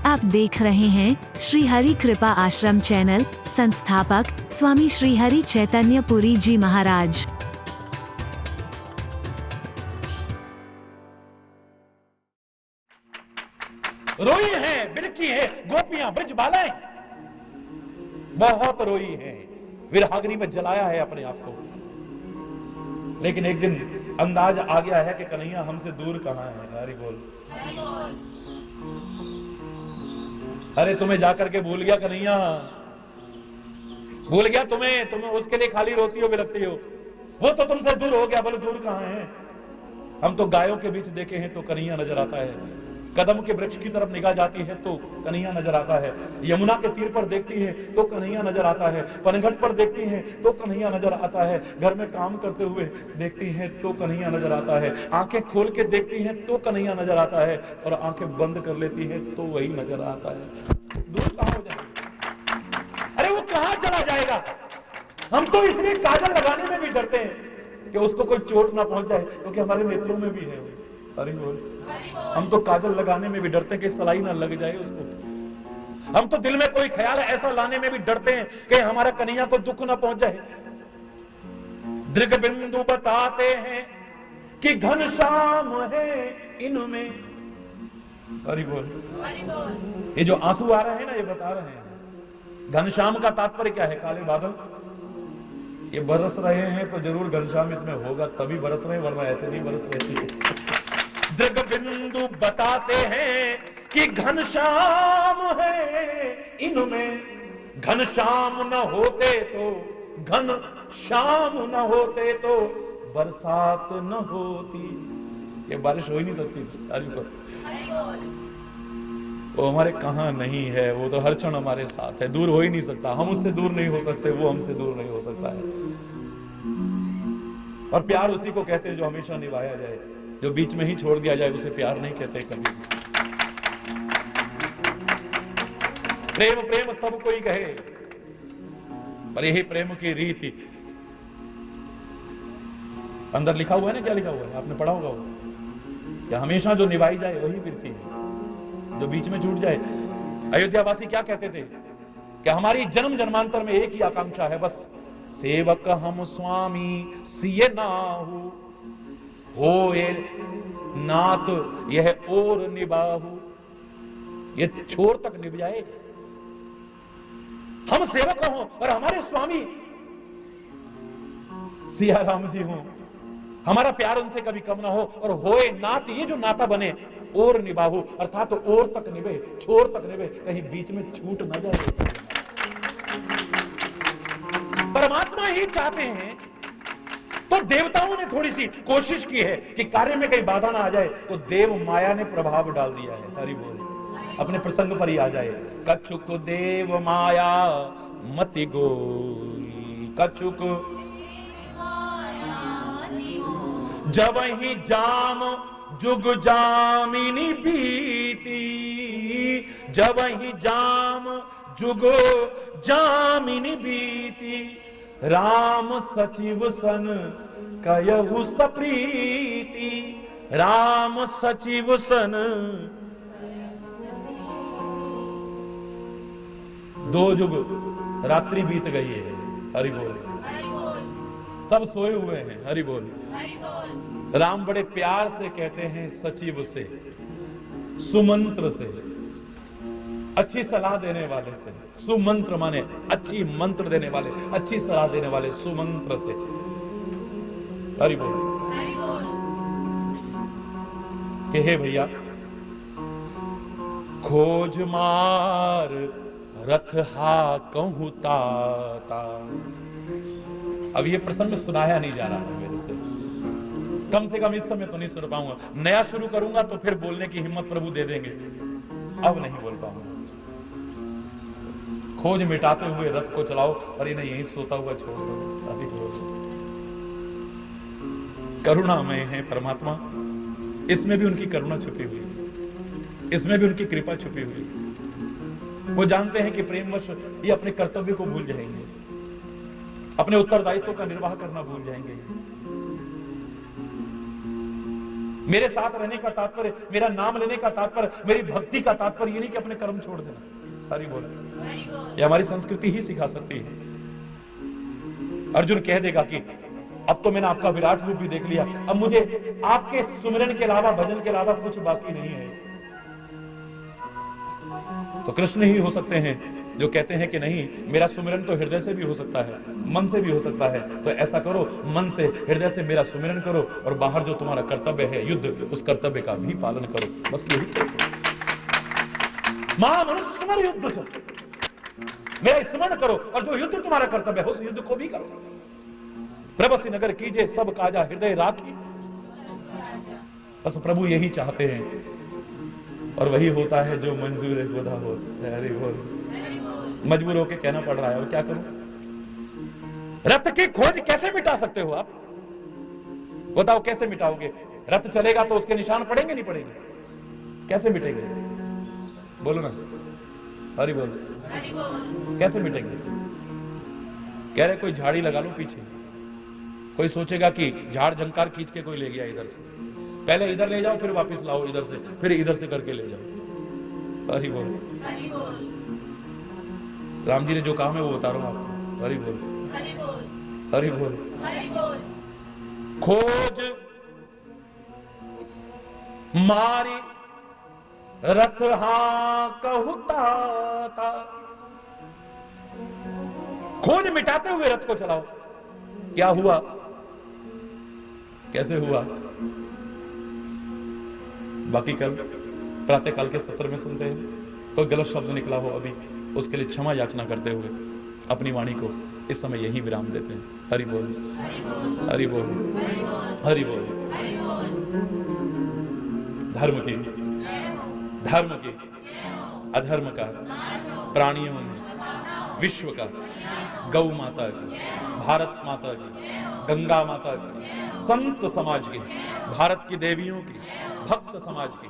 आप देख रहे हैं श्री हरि कृपा आश्रम चैनल। संस्थापक स्वामी श्री हरि चैतन्य पुरी जी महाराज। रोई है, बिलकी है गोपियां, ब्रज बालाएं बहुत रोई है, विरहाग्नि में जलाया है अपने आप को। लेकिन एक दिन अंदाज आ गया है कि कन्हैया हमसे दूर कहां है। हरि बोल। अरे तुम्हें जाकर के भूल गया कन्हैया, भूल गया तुम्हें उसके लिए खाली रोती हो, बिलखती हो। वो तो तुमसे दूर हो गया, बोले दूर कहां है। हम तो गायों के बीच देखे हैं तो कन्हैया नजर आता है, कदम के वृक्ष की तरफ निगाह जाती है तो कन्हैया नजर आता है, यमुना के तीर पर देखती है तो कन्हैया नजर आता है, पनघट पर देखती है तो कन्हैया नजर आता है, घर में काम करते हुए देखती है तो कन्हैया नजर आता है, आंखें खोल के देखती हैं तो कन्हैया नजर आता है, और आंखें बंद कर लेती है तो वही नजर आता है। दूर कहां हो जाएगा? अरे वो कहां चला जाएगा? हम तो इसलिए काजल लगाने में भी डरते हैं कि उसको कोई चोट ना पहुंच जाए, क्योंकि हमारे नेत्रों में भी है। अरे बोल। हम तो काजल लगाने में भी डरते हैं कि सलाई ना लग जाए उसको। हम तो दिल में कोई ख्याल ऐसा लाने में भी डरते हैं कि हमारा कन्हैया को दुख ना पहुंच जाए। दृग बिंदु बताते हैं कि घनश्याम है इनमें। अरे बोल। ये जो आंसू आ रहे हैं ना, ये बता रहे हैं घनश्याम का तात्पर्य क्या है? काले बादल ये बरस रहे हैं तो जरूर घनश्याम इसमें होगा, तभी बरस रहे, वरना ऐसे नहीं बरस रहे। दृग बिंदु बताते हैं कि घनश्याम है इनमें। घनश्याम न होते तो, घनश्याम न होते तो बरसात न होती। ये बारिश हो ही नहीं सकती। वो हमारे कहां नहीं है, वो तो हर क्षण हमारे साथ है, दूर हो ही नहीं सकता। हम उससे दूर नहीं हो सकते, वो हमसे दूर नहीं हो सकता है। और प्यार उसी को कहते हैं जो हमेशा निभाया जाए, जो बीच में ही छोड़ दिया जाए उसे प्यार नहीं कहते कभी। प्रेम प्रेम सब कोई कहे, पर यही प्रेम की रीति अंदर लिखा हुआ है ना। क्या लिखा हुआ है? आपने पढ़ा होगा वो, या हमेशा जो निभाई जाए वही प्रीति है, जो बीच में छूट जाए। अयोध्यावासी क्या कहते थे कि हमारी जन्म जन्मांतर में एक ही आकांक्षा है, बस सेवक हम स्वामी सिए नाहु, हो ये नात यह और निबाहु। ये छोर तक निभ जाए, हम सेवक हों और हमारे स्वामी सिया राम जी हों, हमारा प्यार उनसे कभी कम ना हो, और होए नात, ये जो नाता बने, और निबाहु अर्थात तो और तक निभे, छोर तक निभे, कहीं बीच में छूट ना जाए। परमात्मा ही चाहते हैं, तो देवताओं ने थोड़ी सी कोशिश की है कि कार्य में कहीं बाधा ना आ जाए, तो देव माया ने प्रभाव डाल दिया है। हरि बोल। अपने प्रसंग पर ही आ जाए। कछुक देव माया मति गोरी, कछुक जब ही जाम जुग जामिनी बीती, जब ही जाम जुग जामिनी बीती, राम सचिव सन कयहु सप्रीति, राम सचिव सन। दो जुग रात्रि बीत गई है। हरि बोल। सब सोए हुए हैं। हरि बोल। राम बड़े प्यार से कहते हैं सचिव से, सुमंत्र से, अच्छी सलाह देने वाले से। सुमंत्र माने अच्छी मंत्र देने वाले, अच्छी सलाह देने वाले, सुमंत्र से। हरि बोल। कि हे भैया, खोज मार रथ हा कहूं ताता। अब ये प्रसंग सुनाया नहीं जा रहा है मेरे से, कम से कम इस समय तो नहीं सुन पाऊंगा। नया शुरू करूंगा तो फिर बोलने की हिम्मत प्रभु दे देंगे, अब नहीं बोल पाऊंगा। खोज मिटाते हुए रथ को चलाओ और इन्हें यहीं सोता हुआ छोड़ दो। करुणामय है परमात्मा, इसमें भी उनकी करुणा छुपी हुई, इसमें भी उनकी कृपा छुपी हुई। वो जानते हैं कि प्रेमवश ये अपने कर्तव्य को भूल जाएंगे, अपने उत्तरदायित्व का निर्वाह करना भूल जाएंगे। मेरे साथ रहने का तात्पर्य, मेरा नाम लेने का तात्पर्य, मेरी भक्ति का तात्पर्य ये नहीं कि अपने कर्म छोड़ देना। हरि बोल। ये हमारी संस्कृति ही सिखा सकती है। अर्जुन कह देगा कि अब तो मैंने आपका विराट रूप भी देख लिया, अब मुझे आपके सुमिरन के अलावा, भजन के अलावा कुछ बाकी नहीं है। तो कृष्ण ही हो सकते हैं जो कहते हैं कि नहीं, मेरा सुमिरन तो हृदय से भी हो सकता है, मन से भी हो सकता है। तो ऐसा करो, मन से, हृदय से मेरा सुमिरन करो, और बाहर जो तुम्हारा कर्तव्य है युद्ध, उस कर्तव्य का भी पालन करो। बस यही करो। महामनुष्य युद्ध से मेरा स्मरण करो, और जो युद्ध तुम्हारा कर्तव्य है उस युद्ध को भी करो। प्रभसी नगर कीजिए सब काजा, हृदय राखी। बस प्रभु यही चाहते हैं, और वही होता है जो मंजूर है खुदा होता है। अरे बोल, मजबूर होके कहना पड़ रहा है, और क्या करूं? रथ की खोज कैसे मिटा सकते हो आप? बताओ कैसे मिटाओगे? रथ चलेगा तो उसके निशान पड़ेंगे नहीं पड़ेंगे? कैसे मिटेंगे? बोलो ना, हरि बोल। कैसे मिटेंगे? कह रहे कोई झाड़ी लगा लो पीछे। कोई सोचेगा कि झाड़ झंकार खींच के कोई ले गया इधर से, पहले इधर ले जाओ, फिर वापस लाओ इधर से, फिर इधर से करके ले जाओ। हरि बोल। राम जी ने जो काम है वो बता रहा हूं आपको। हरि बोल, हरि बोल। खोज मारी रथ कहता था। खोज मिटाते हुए रथ को चलाओ। क्या हुआ? कैसे हुआ? बाकी कल प्रातःकाल के सत्र में सुनते हैं। कोई गलत शब्द निकला हो अभी, उसके लिए क्षमा याचना करते हुए अपनी वाणी को इस समय यही विराम देते हैं। हरि बोल, हरि बोल, हरि बोल। धर्म की, अधर्म का, प्राणियों में, विश्व का, गौ माता की, भारत माता की, गंगा माता की, संत समाज की, भारत की देवियों की, भक्त समाज की।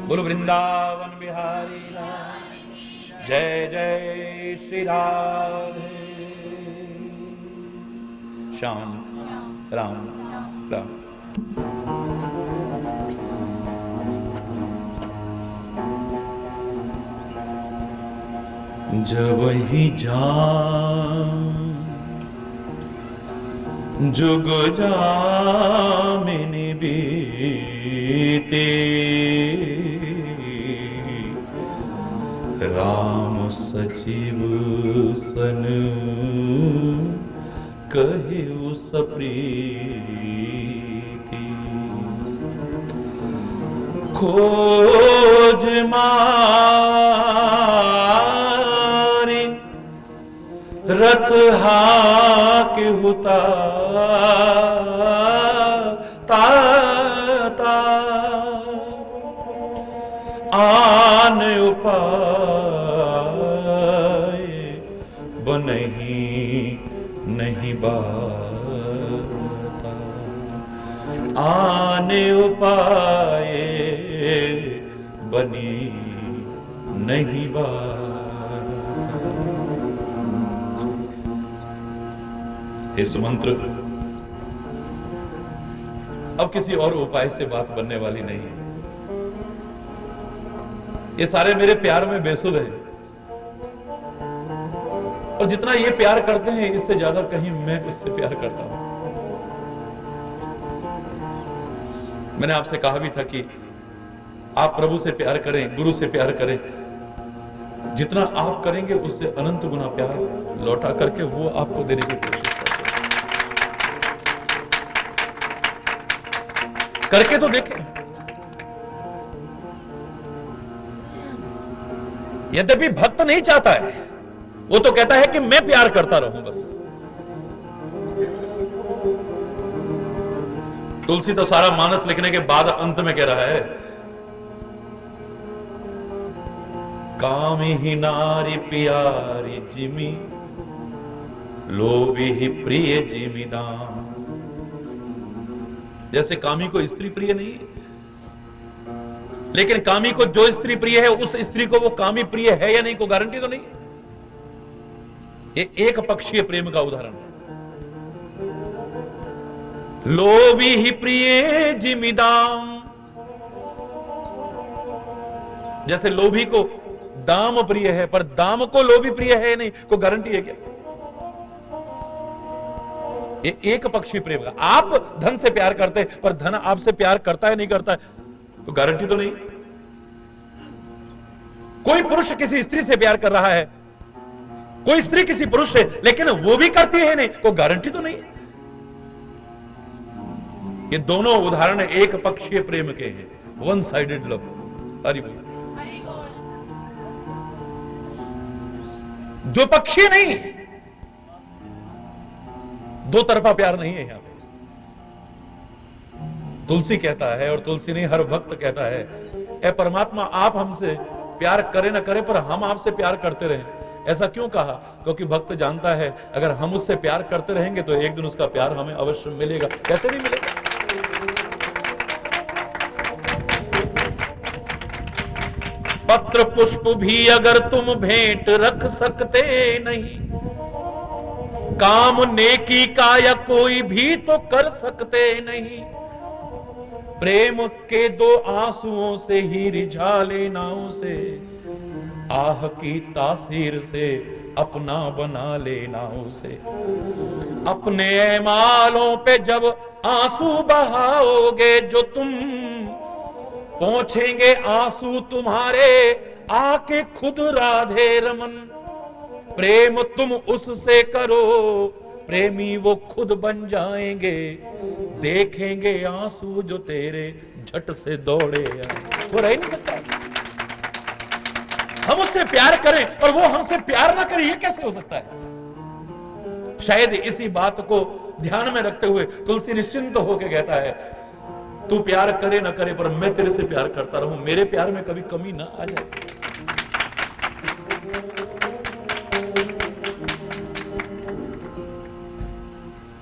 बोलो वृंदावन बिहारी लाल, जय जय श्री राधे श्याम राम राम। जब ही जाम जुग जामिनी बीते, राम सचिव सन कहे उस प्रीति। खोज मारी रथ हाके होता ता आन उपाय बनही नहीं बाता। आने उपाय बनी नहीं बाता। ये सुमंत्र अब किसी और उपाय से बात बनने वाली नहीं है। ये सारे मेरे प्यार में बेसुध हैं, और जितना ये प्यार करते हैं इससे ज्यादा कहीं मैं उससे प्यार करता हूं। मैंने आपसे कहा भी था कि आप प्रभु से प्यार करें, गुरु से प्यार करें। जितना आप करेंगे उससे अनंत गुना प्यार लौटा करके वो आपको देने की कोशिश करके तो देखें। यद्यपि भक्त नहीं चाहता है, वो तो कहता है कि मैं प्यार करता रहूं बस। तुलसी तो सारा मानस लिखने के बाद अंत में कह रहा है, कामी ही नारी प्यारी जिमी, लोभी ही प्रिय जिमीदान। जैसे कामी को स्त्री प्रिय नहीं है, लेकिन कामी को जो स्त्री प्रिय है उस स्त्री को वो कामी प्रिय है या नहीं को गारंटी तो नहीं। ये एक पक्षीय प्रेम का उदाहरण है। लोभी ही प्रिय जिमिदाम, जैसे लोभी को दाम प्रिय है पर दाम को लोभी प्रिय है नहीं, कोई गारंटी है क्या? ये एक पक्षी प्रेम का। आप धन से प्यार करते हैं पर धन आपसे प्यार करता है नहीं करता है, तो गारंटी तो नहीं। कोई पुरुष किसी स्त्री से प्यार कर रहा है, कोई स्त्री किसी पुरुष से, लेकिन वो भी करती है नहीं, कोई गारंटी तो नहीं। ये दोनों उदाहरण एक पक्षीय प्रेम के हैं, वन साइडेड लव। हरि बोल। जो पक्षी नहीं, दो तरफा प्यार नहीं है यहां पे। तुलसी कहता है, और तुलसी नहीं हर भक्त कहता है, ए परमात्मा आप हमसे प्यार करे ना करे पर हम आपसे प्यार करते रहें। ऐसा क्यों कहा? क्योंकि भक्त जानता है अगर हम उससे प्यार करते रहेंगे तो एक दिन उसका प्यार हमें अवश्य मिलेगा। कैसे नहीं मिलेगा? पत्र पुष्प भी अगर तुम भेंट रख सकते नहीं, काम नेकी का या कोई भी तो कर सकते नहीं। प्रेम के दो आंसुओं से ही रिझा लेना उसे, आह की तासीर से अपना बना लेना उसे। अपने मालों पे जब आंसू बहाओगे जो तुम, पहुंचेंगे आंसू तुम्हारे आके खुद राधे रमन। प्रेम तुम उससे करो, प्रेमी वो खुद बन जाएंगे। देखेंगे आंसू जो तेरे झट से दौड़े आए। वो रह नहीं सकता। हम उससे प्यार करें और वो हमसे प्यार ना करे, ये कैसे हो सकता है? शायद इसी बात को ध्यान में रखते हुए तुलसी निश्चिंत होकर कहता है, तू प्यार करे ना करे पर मैं तेरे से प्यार करता रहूं, मेरे प्यार में कभी कमी ना आ जाए।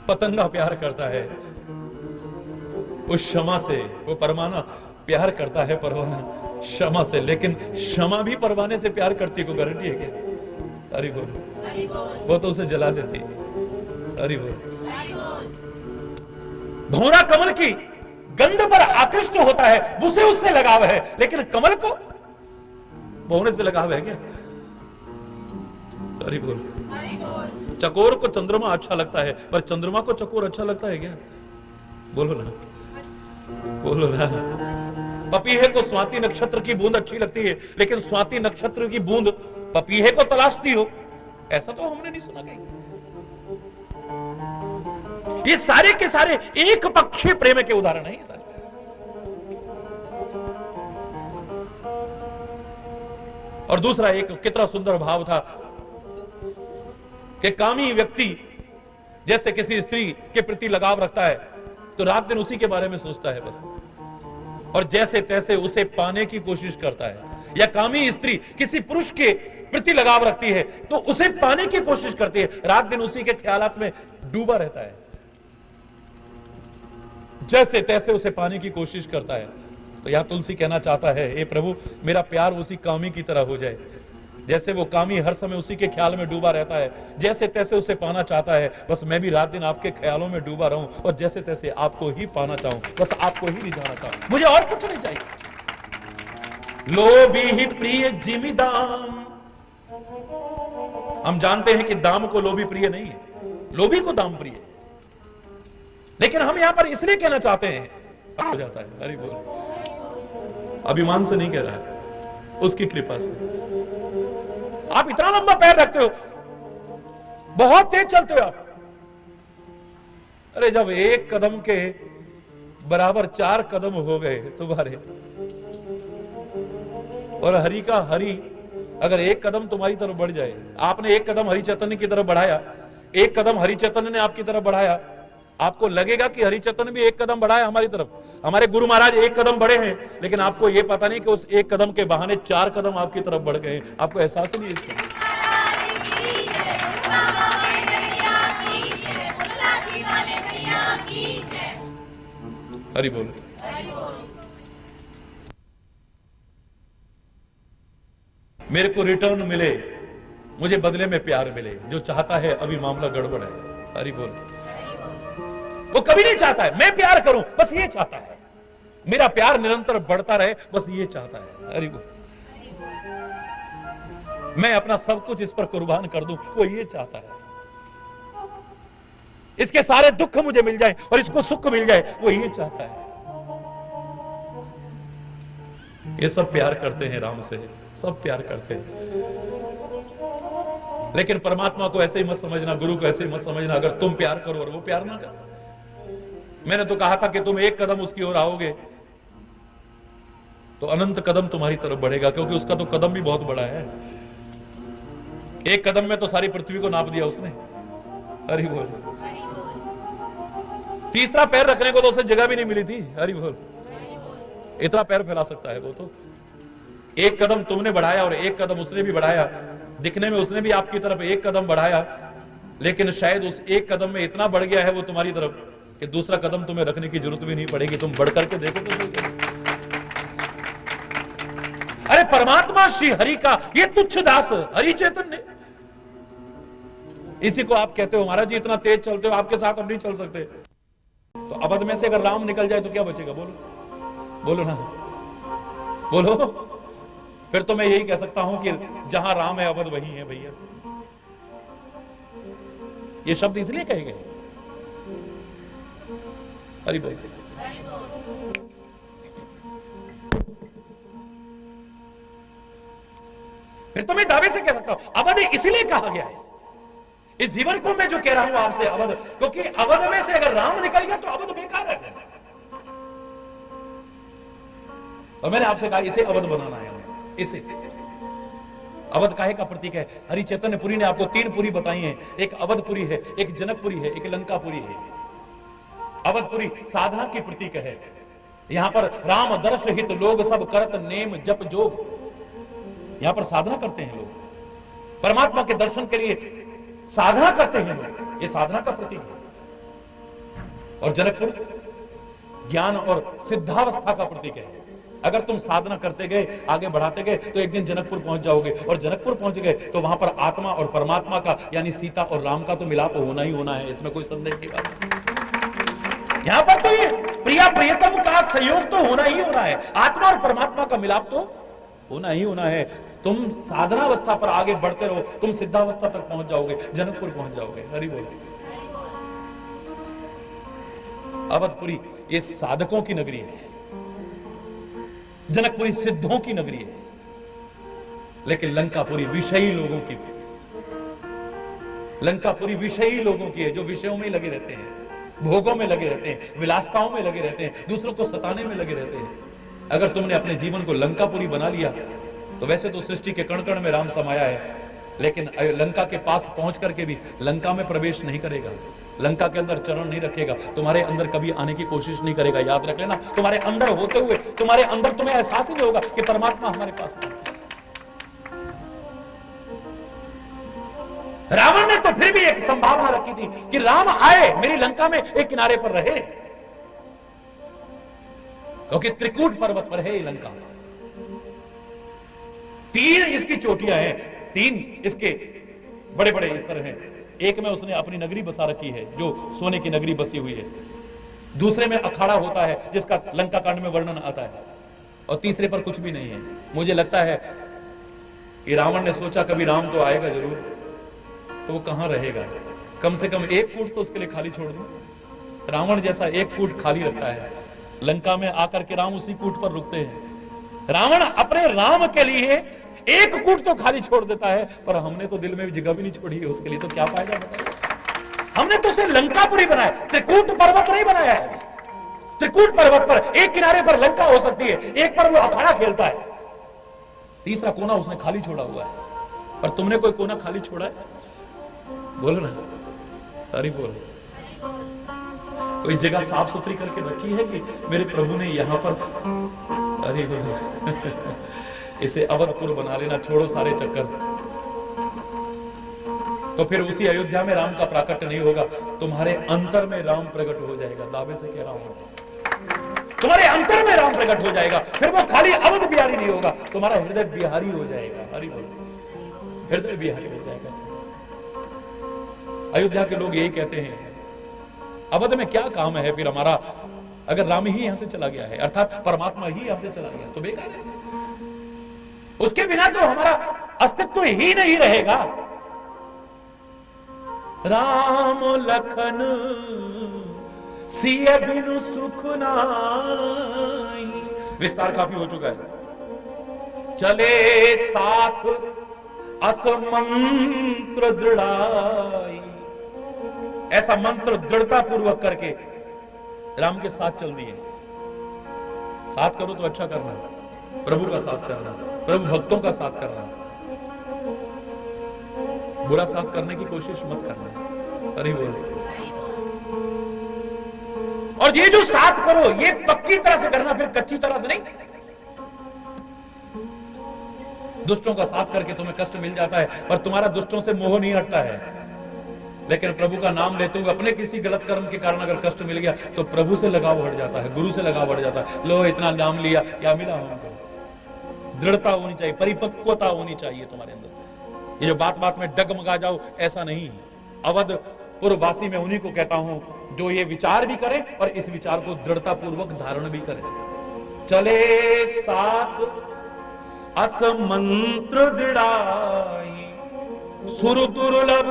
पतंगा प्यार करता है उस क्षमा से, वो परवाना प्यार करता है परवाना क्षमा से, लेकिन क्षमा भी परवाने से प्यार करती को गारंटी है क्या? हरि बोल। वो तो उसे जला देती। हरि बोल। भौरा कमल की गंध पर आकृष्ट होता है, उसे उससे लगाव है, लेकिन कमल को भौरे से लगाव है क्या? हरि बोल। चकोर को चंद्रमा अच्छा लगता है पर चंद्रमा को चकोर अच्छा लगता है क्या? बोलो ना, बोलो ना। पपीहे को स्वाति नक्षत्र की बूंद अच्छी लगती है, लेकिन स्वाति नक्षत्र की बूंद पपीहे को तलाशती हो, ऐसा तो हमने नहीं सुना कहीं। ये सारे के सारे एक पक्षीय प्रेम के उदाहरण हैं ये सारे। और दूसरा एक कितना सुंदर भाव था कि कामी व्यक्ति जैसे किसी स्त्री के प्रति लगाव रखता है तो रात दिन उसी के बारे में सोचता है बस, और जैसे तैसे उसे पाने की कोशिश करता है। या कामी स्त्री किसी पुरुष के प्रति लगाव रखती है तो उसे पाने की कोशिश करती है, रात दिन उसी के ख्यालात में डूबा रहता है, जैसे तैसे उसे पाने की कोशिश करता है। तो यहां तुलसी कहना चाहता है, हे प्रभु मेरा प्यार उसी कामी की तरह हो जाए, जैसे वो कामी हर समय उसी के ख्याल में डूबा रहता है, जैसे तैसे उसे पाना चाहता है, बस मैं भी रात दिन आपके ख्यालों में डूबा रहूं और जैसे तैसे आपको ही पाना चाहूं, बस आपको ही रिझाना चाहूं, मुझे और कुछ नहीं चाहिए। लोभी ही प्रिय जिमिदाम। हम जानते हैं कि दाम को लोभी प्रिय नहीं है, लोभी को दाम प्रिय है, लेकिन हम यहां पर इसलिए कहना चाहते हैं, हो जाता है। हरि बोल। अभिमान से नहीं कह रहा है, उसकी कृपा से। आप इतना लंबा पैर रखते हो, बहुत तेज चलते हो आप। अरे जब एक कदम के बराबर 4 कदम हो गए तुम्हारे, और हरि का हरि अगर एक कदम तुम्हारी तरफ बढ़ जाए, आपने एक कदम हरि चैतन्य की तरफ बढ़ाया, एक कदम हरि चैतन्य ने आपकी तरफ बढ़ाया, आपको लगेगा कि हरि चैतन्य भी एक कदम बढ़ाया हमारी तरफ, हमारे गुरु महाराज एक कदम बढ़े हैं, लेकिन आपको यह पता नहीं कि उस एक कदम के बहाने 4 कदम आपकी तरफ बढ़ गए। आपको एहसास ही नहीं इसका। हरि बोल। मेरे को रिटर्न मिले मुझे बदले में प्यार मिले। जो चाहता है अभी मामला गड़बड़ है। हरि बोल। वो कभी नहीं चाहता है मैं प्यार करूं, बस ये चाहता है मेरा प्यार निरंतर बढ़ता रहे, बस ये चाहता है। हरि बोल। मैं अपना सब कुछ इस पर कुर्बान कर दूं, वो ये चाहता है। इसके सारे दुख मुझे मिल जाए और इसको सुख मिल जाए, वो ये चाहता है। ये सब प्यार करते हैं राम से, सब प्यार करते हैं। लेकिन परमात्मा को ऐसे ही मत समझना, गुरु को ऐसे ही मत समझना अगर तुम प्यार करो और वो प्यार ना करे। मैंने तो कहा था कि तुम एक कदम उसकी ओर आओगे तो अनंत कदम तुम्हारी तरफ बढ़ेगा, क्योंकि उसका तो कदम भी बहुत बड़ा है। एक कदम में तो सारी पृथ्वी को नाप दिया उसने। हरि बोल। तीसरा पैर रखने को तो उसे जगह भी नहीं मिली थी। हरि बोल। इतना पैर फैला सकता है वो तो। एक कदम तुमने बढ़ाया और एक कदम उसने भी बढ़ाया। दिखने में उसने भी आपकी तरफ एक कदम बढ़ाया, लेकिन शायद उस एक कदम में इतना बढ़ गया है वो तुम्हारी तरफ कि दूसरा कदम तुम्हें रखने की जरूरत भी नहीं पड़ेगी। तुम बढ़ करके देखो तो। अरे परमात्मा श्री हरि का ये तुच्छ दास हरि चैतन्य, इसी को आप कहते हो महाराज जी इतना तेज चलते हो, आपके साथ हम नहीं चल सकते। तो अवध में से अगर राम निकल जाए तो क्या बचेगा? बोलो बोलो ना, बोलो। फिर तो मैं यही कह सकता हूं कि जहां राम है अवध वही है भैया। ये शब्द इसलिए कहे गए। हरि बोल। फिर तो मैं दावे से कह सकता हूं अवध इसलिए कहा गया है। इस जीवन को मैं जो कह रहा हूं आपसे अवध, क्योंकि अवध में से अगर राम निकल गया तो अवध बेकार है। और मैंने आपसे कहा इसे अवध बनाना है। इसे अवध काहे का प्रतीक है? हरि चैतन्यपुरी ने आपको 3 पुरी बताई हैं। एक अवधपुरी है, एक जनकपुरी है, एक लंकापुरी है। अवधपुरी साधना की प्रतीक है। यहां पर राम दर्श हित लोग सब करत नेम जप जोग। यहां पर साधना करते हैं लोग, परमात्मा के दर्शन के लिए साधना करते हैं लोग। ये साधना का प्रतीक है। और जनकपुर ज्ञान और सिद्धावस्था का प्रतीक है। अगर तुम साधना करते गए, आगे बढ़ाते गए, तो एक दिन जनकपुर पहुंच जाओगे। और जनकपुर पहुंच गए तो वहां पर आत्मा और परमात्मा का यानी सीता और राम का तो मिलाप होना ही होना है, इसमें कोई संदेह की बात नहीं। यहां पर तो ये प्रिया प्रियतम का संयोग तो होना ही होना है। आत्मा और परमात्मा का मिलाप तो होना ही होना है। तुम साधनावस्था पर आगे बढ़ते रहो, तुम सिद्धावस्था तक पहुंच जाओगे, जनकपुर पहुंच जाओगे। हरि बोल। अवधपुरी ये साधकों की नगरी है, जनकपुरी सिद्धों की नगरी है, लेकिन लंकापुरी विषयी लोगों की, लंकापुरी विषयी लोगों की है, जो विषयों में लगे रहते हैं, भोगों में लगे रहते हैं, विलासताओं में लगे रहते हैं, दूसरों को सताने में लगे रहते हैं। अगर तुमने अपने जीवन को लंकापुरी बना लिया तो वैसे तो सृष्टि के कण कण में राम समाया है, लेकिन लंका के पास पहुंच करके भी लंका में प्रवेश नहीं करेगा, लंका के अंदर चरण नहीं रखेगा, तुम्हारे अंदर कभी आने की कोशिश नहीं करेगा। याद रख लेना, तुम्हारे अंदर होते हुए तुम्हारे अंदर तुम्हें एहसास ही नहीं होगा कि परमात्मा हमारे पास है। रावण ने तो फिर भी एक संभावना रखी थी कि राम आए मेरी लंका में, एक किनारे पर रहे, क्योंकि त्रिकूट पर्वत पर है ये लंका। 3 इसकी चोटियां हैं, 3 इसके बड़े बड़े स्तर हैं। एक में उसने अपनी नगरी बसा रखी है जो सोने की नगरी बसी हुई है, दूसरे में अखाड़ा होता है जिसका लंका कांड में वर्णन आता है, और तीसरे पर कुछ भी नहीं है। मुझे लगता है कि रावण ने सोचा कभी राम तो आएगा जरूर, तो वो कहां रहेगा, कम से कम एक कूट तो उसके लिए खाली छोड़ दूं। रावण जैसा एक कूट खाली रखता है, लंका में आकर के राम उसी कूट पर रुकते हैं। रावण अपने राम के लिए एक कूट तो खाली छोड़ देता है, पर हमने तो दिल में जगह भी नहीं छोड़ी है उसके लिए, तो क्या फायदा बताइए। हमने तो उसे लंकापुरी बनाया, त्रिकूट पर्वत नहीं बनाया है। त्रिकूट पर्वत पर एक किनारे पर लंका हो सकती है, एक पर वो अखाड़ा खेलता है, तीसरा कोना उसने खाली छोड़ा हुआ है। पर तुमने कोई कोना खाली छोड़ा है? बोलो ना, हरि बोल। कोई जगह साफ सुथरी करके रखी है कि मेरे प्रभु ने यहां पर, हरि बोल। इसे अवधपुर बना लेना, छोड़ो सारे चक्कर। तो फिर उसी अयोध्या में राम का प्राकट्य नहीं होगा, तुम्हारे अंतर में राम प्रकट हो जाएगा। दावे से कह रहा हूं, तुम्हारे अंतर में राम प्रकट हो जाएगा। फिर वो खाली अवध बिहारी नहीं होगा, तुम्हारा हृदय बिहारी हो जाएगा। हरि बोल, हृदय बिहारी हो जाएगा। अयोध्या के लोग यही कहते हैं, अवध में क्या काम है फिर हमारा, अगर राम ही यहां से चला गया है, अर्थात परमात्मा ही यहां से चला गया तो बेकार है, उसके बिना तो हमारा अस्तित्व ही नहीं रहेगा। राम लखन सिय बिनु सुख नाई, विस्तार काफी हो चुका है। चले साथ असमंत्र दृढ़ाई, ऐसा मंत्र दृढ़ता पूर्वक करके राम के साथ चल दिए। साथ करो तो अच्छा करना, प्रभु का साथ करना, प्रभु भक्तों का साथ करना, बुरा साथ करने की कोशिश मत करना। अरे बोल, और ये जो साथ करो ये पक्की तरह से करना, फिर कच्ची तरह से नहीं। दुष्टों का साथ करके तुम्हें कष्ट मिल जाता है, पर तुम्हारा दुष्टों से मोह नहीं हटता है। लेकिन प्रभु का नाम लेते हुए अपने किसी गलत कर्म के कारण अगर कष्ट मिल गया तो प्रभु से लगाव हट जाता है, गुरु से लगाव हट जाता है। लो इतना नाम लिया, क्या मिला हमको? दृढ़ता होनी चाहिए, परिपक्वता होनी चाहिए तुम्हारे अंदर। ये जो बात बात में डगमगा जाओ, ऐसा नहीं। अवध पूर्ववासी में उन्हीं को कहता हूं जो ये विचार भी करे और इस विचार को दृढ़ता पूर्वक धारण भी करे। चले साथ असमंत्र दृढ़ाई, सुर दुर्लभ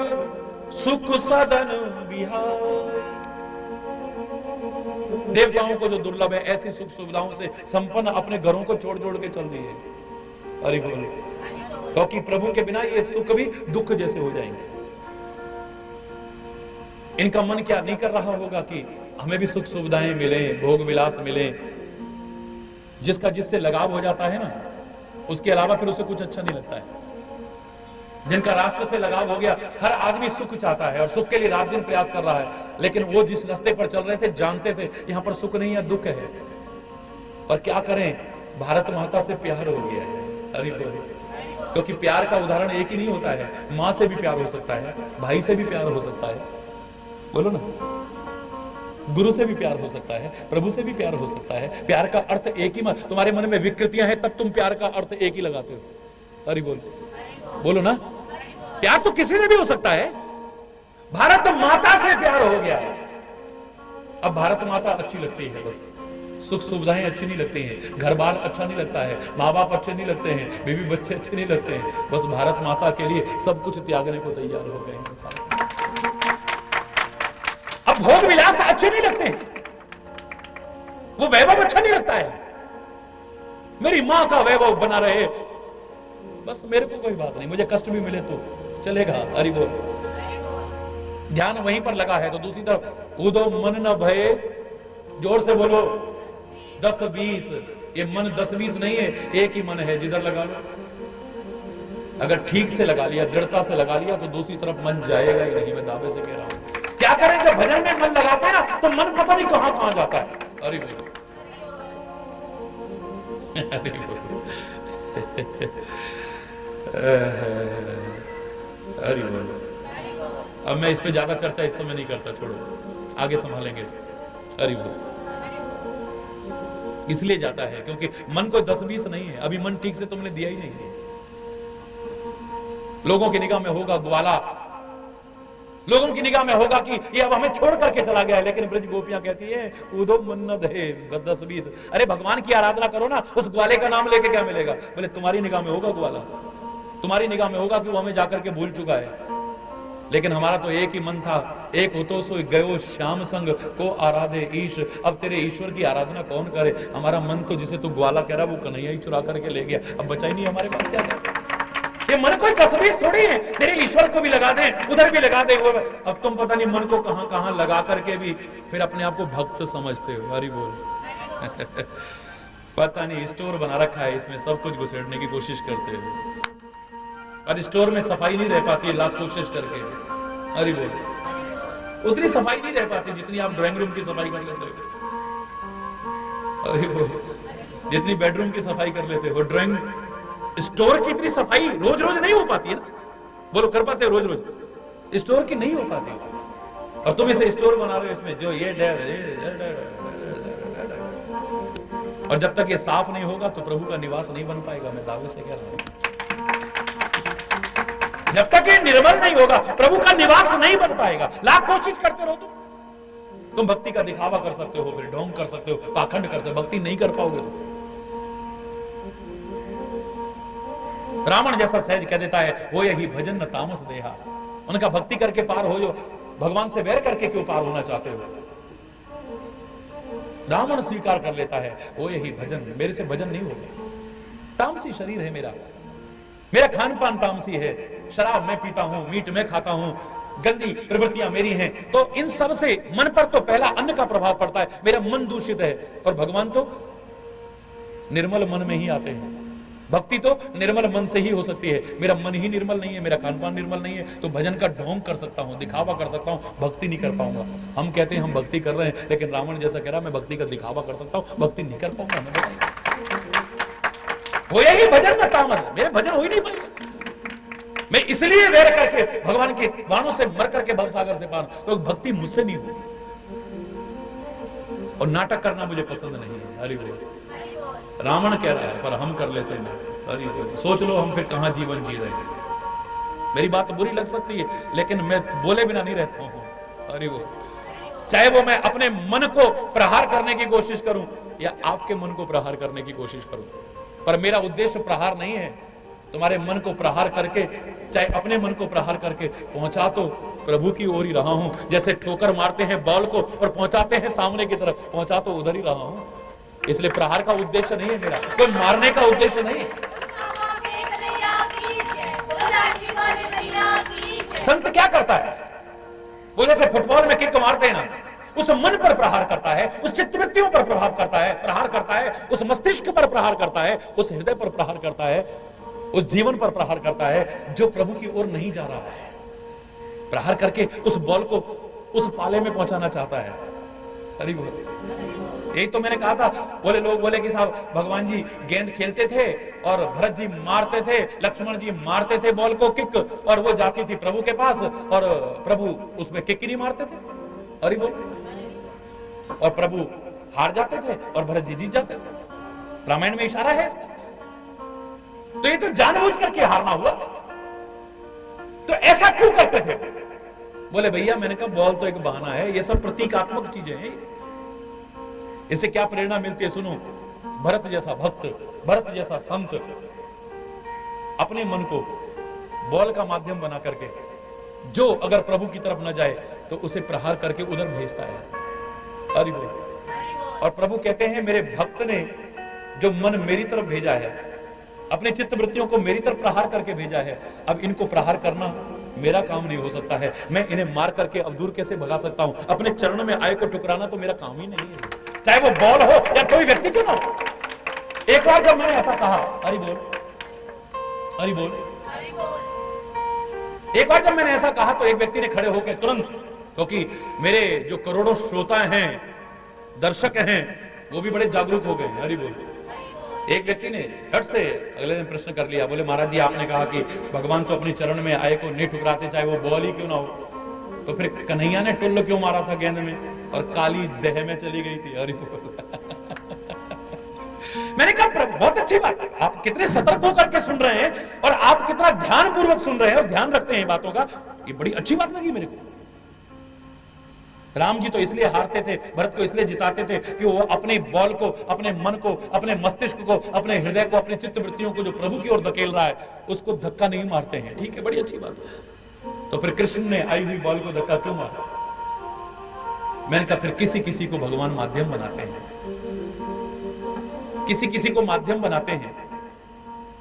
सुख सदन बिहार। देवताओं को जो दुर्लभ है ऐसी सुख सुविधाओं से संपन्न अपने घरों को छोड़ छोड़ के चल दिए। अरे बोलो, क्योंकि प्रभु के बिना ये सुख भी दुख जैसे हो जाएंगे। इनका मन क्या नहीं कर रहा होगा कि हमें भी सुख सुविधाएं मिले, भोग विलास मिले। जिसका जिससे लगाव हो जाता है ना, उसके अलावा फिर उसे कुछ अच्छा नहीं लगता है। जिनका राष्ट्र से लगाव हो गया, हर आदमी सुख चाहता है और सुख के लिए रात दिन प्रयास कर रहा है, लेकिन वो जिस रास्ते पर चल रहे थे जानते थे यहां पर सुख नहीं है, दुख है। और क्या करें, भारत माता से प्यार हो गया है। अरे क्योंकि प्यार का उदाहरण एक ही नहीं होता है, मां से भी प्यार हो सकता है, भाई से भी प्यार हो सकता है, बोलो ना, गुरु से भी प्यार हो सकता है, प्रभु से भी प्यार हो सकता है। प्यार का अर्थ एक ही मत, तुम्हारे मन में विकृतियां हैं तब तुम प्यार का अर्थ एक ही लगाते हो। अरे बोलो ना, प्यार तो किसी से भी हो सकता है। भारत माता से प्यार हो गया है, अब भारत माता अच्छी लगती है, बस सुख सुविधाएं अच्छी नहीं लगती हैं, घर बार अच्छा नहीं लगता है, माँ बाप अच्छे नहीं लगते हैं, बीवी बच्चे अच्छे नहीं लगते हैं, बस भारत माता के लिए सब कुछ त्यागने को तैयार हो गए हैं। अब भोग विलास अच्छे नहीं लगते हैं, वो वैभव अच्छा नहीं लगता है। मेरी मां का वैभव बना रहे, बस मेरे को कोई बात नहीं, मुझे कष्ट भी मिले तो चलेगा। अरे बोल, ध्यान वहीं पर लगा है तो दूसरी तरफ उदो मन न भये, जोर से बोलो 10-20, ये मन 10-20 नहीं है, एक ही मन है, जिधर लगा लो। अगर ठीक से लगा लिया, दृढ़ता से लगा लिया तो दूसरी तरफ मन जाएगा ही नहीं, मैं दावे से कह रहा हूं। क्या करें, जब भजन में मन लगाते हैं ना तो मन पता नहीं कहां कहां जाता है। अरे बोलो, अरे बोलो, अरे बोलो। अब मैं इस पे ज्यादा चर्चा इस समय नहीं करता, छोड़ो, आगे संभालेंगे इसको। अरे बोलो, इसलिए जाता है क्योंकि मन कोई 10-20 नहीं है, अभी मन ठीक से तुमने दिया ही नहीं है। लोगों की निगाह में होगा ग्वाला, लोगों की निगाह में होगा कि ये अब हमें छोड़ करके चला गया है, लेकिन ब्रज गोपियां कहती है उदो मन न दे 10-20। अरे भगवान की आराधना करो ना, उस ग्वाले का नाम लेके क्या मिलेगा? बोले तुम्हारी निगाह में होगा ग्वाला, तुम्हारी निगाह में होगा कि वो हमें जाकर के भूल चुका है, लेकिन हमारा तो एक ही मन था, एक होतो सो गयो श्याम संग को आराधे ईश। अब तेरे ईश्वर की आराधना कौन करे? हमारा मन तो जिसे तू ग्वाला कह रहा वो कन्हैया ही चुरा करके ले गया, अब बचा ही नहीं हमारे पास। क्या है ये मन कोई 10-20 थोड़ी है, तेरे ईश्वर को भी लगा दे, उधर भी लगा दे। अब तुम पता नहीं मन को कहां कहां लगा करके भी फिर अपने आप को भक्त समझते हो। हरि बोल। पता नहीं स्टोर बना रखा है, इसमें सब कुछ घुसेड़ने की कोशिश करते हो, और स्टोर में सफाई नहीं रह पाती है, लाख कोशिश करके। अरे बोल, उतनी सफाई नहीं रह पाती जितनी आप ड्राइंग रूम की सफाई कर लेते हो। अरे बोल, जितनी बेडरूम की सफाई कर लेते हो, ड्राइंग स्टोर की इतनी सफाई रोज रोज नहीं हो पाती है ना। बोलो, कर पाते हो रोज रोज? स्टोर की नहीं हो पाती, और तुम इसे स्टोर बना रहे हो, इसमें जो ये और जब तक ये साफ नहीं होगा तो प्रभु का निवास नहीं बन पाएगा, मैं दावे से कह रहा हूं। जब तक ये निर्मल नहीं होगा, प्रभु का निवास नहीं बन पाएगा। लाख कोशिश करते रहो तुम भक्ति का दिखावा कर सकते हो, फिर ढोंग कर सकते हो, पाखंड कर सकते हो, भक्ति नहीं कर पाओगे तुम। रावण जैसा सहज कह देता है, वो यही भजन न तामस देहा। उनका भक्ति करके पार हो, जो भगवान से वैर करके क्यों पार होना चाहते हो। रावण स्वीकार कर लेता है, वो यही भजन, मेरे से भजन नहीं होगा। तामसी शरीर है मेरा खान पान तामसी है, शराब मैं पीता हूं, मीट मैं खाता हूं, गंदी प्रवृत्तियां मेरी हैं, तो इन सब से मन पर तो पहला अन्न का प्रभाव पड़ता है, मेरा मन दूषित है। और भगवान तो निर्मल मन में ही आते हैं। भक्ति तो निर्मल मन से ही हो सकती है। मेरा मन ही निर्मल नहीं है, मेरा खान पान निर्मल नहीं है, तो भजन का ढोंग कर सकता हूं, दिखावा कर सकता हूं, भक्ति नहीं कर पाऊंगा। हम कहते हैं हम भक्ति कर रहे हैं, लेकिन रावण जैसा कह रहा मैं भक्ति का दिखावा कर सकता हूं, भक्ति नहीं कर पाऊंगा। मैं बताइए, वो यही भजन में तामस, मेरे भजन हो ही नहीं पाएगा। मैं इसलिए वैर करके भगवान के बाणों से मर करके भवसागर से पार, तो भक्ति मुझसे नहीं होगी। और नाटक करना मुझे पसंद नहीं है। हरि बोल। रावण कह रहा है पर हम कर लेते हैं। हरि बोल। सोच लो हम फिर कहां जीवन जी रहे हैं। मेरी बात बुरी लग सकती है, लेकिन मैं बोले बिना नहीं रहता हूं। हरि बोल। चाहे वो मैं अपने मन को प्रहार करने की कोशिश करूं या आपके मन को प्रहार करने की कोशिश करूं, पर मेरा उद्देश्य प्रहार नहीं है। तुम्हारे मन को प्रहार करके, चाहे अपने मन को प्रहार करके पहुंचा तो प्रभु की ओर ही रहा हूं। जैसे ठोकर मारते हैं बॉल को और पहुंचाते हैं सामने की तरफ, पहुंचा तो उधर ही रहा हूं। इसलिए प्रहार का उद्देश्य नहीं है मेरा, कोई मारने का उद्देश्य नहीं। संत क्या करता है, वो जैसे फुटबॉल में किक मारते हैं ना, उस मन पर प्रहार करता है, उस चित्तवृत्तियों पर प्रभाव करता है, प्रहार करता है, उस मस्तिष्क पर प्रहार करता है, उस हृदय पर प्रहार करता है, उस जीवन पर प्रहार करता है जो प्रभु की ओर नहीं जा रहा है। प्रहार करके उस बॉल को उस पाले में पहुंचाना चाहता है। हरि बोल। यही तो मैंने कहा था, बोले लोग बोले कि साहब भगवान जी गेंद खेलते थे और भरत जी मारते थे, लक्ष्मण जी मारते थे बॉल को किक, और वो जाती थी प्रभु के पास और प्रभु उसमें किक ही नहीं मारते थे। हरि बोल। और प्रभु हार जाते थे और भरत जी जीत जाते थे। रामायण में इशारा है इसका। तो ये तो जानबूझ करके हारना हुआ। तो ऐसा क्यों करते थे? बोले भैया मैंने कहा बॉल तो एक बहाना है, ये सब प्रतीकात्मक चीजें हैं। इससे क्या प्रेरणा मिलती है सुनो। भरत जैसा भक्त, भरत जैसा संत अपने मन को बॉल का माध्यम बना करके, जो अगर प्रभु की तरफ न जाए तो उसे प्रहार करके उधर भेजता है। हरि बोल। और प्रभु कहते हैं मेरे भक्त ने जो मन मेरी तरफ भेजा है, अपने चित्त वृत्तियों को मेरी तरफ प्रहार करके भेजा है, अब इनको प्रहार करना मेरा काम नहीं हो सकता है। मैं इन्हें मार करके अब दूर कैसे भगा सकता हूं? अपने चरणों में आए को टुकराना तो मेरा काम ही नहीं है, चाहे वो बॉल हो या कोई व्यक्ति क्यों ना हो। एक बार जब मैंने ऐसा कहा, हरि बोल, हरि बोल, एक बार जब मैंने ऐसा कहा तो एक व्यक्ति ने खड़े होकर तुरंत, क्योंकि मेरे जो करोड़ों श्रोता हैं, दर्शक हैं, वो भी बड़े जागरूक हो गए। हरि बोल। एक व्यक्ति ने झट से अगले दिन प्रश्न कर लिया, बोले महाराज जी आपने कहा कि भगवान तो अपने चरण में आए को नहीं ठुकराते, चाहे वो बॉल ही क्यों ना हो, तो फिर कन्हैया ने टुल्ल क्यों मारा था गेंद में और काली देह में चली गई थी। हरि बोल। मैंने कहा बहुत अच्छी बात है, आप कितने सतर्क होकर के सुन रहे हैं और आप कितना ध्यान पूर्वक सुन रहे हैं और ध्यान रखते हैं बातों का, ये बड़ी अच्छी बात लगी मेरे को। राम जी तो इसलिए हारते थे, भरत को इसलिए जिताते थे कि वो अपने बॉल को, अपने मन को, अपने मस्तिष्क को, अपने हृदय को, अपनी चित्त वृत्तियों को जो प्रभु की ओर धकेल रहा है उसको धक्का नहीं मारते हैं। ठीक है, बड़ी अच्छी बात है। तो फिर कृष्ण ने आई हुई बॉल को धक्का क्यों मारा? मैंने कहा फिर किसी किसी को भगवान माध्यम बनाते हैं, किसी किसी को माध्यम बनाते हैं,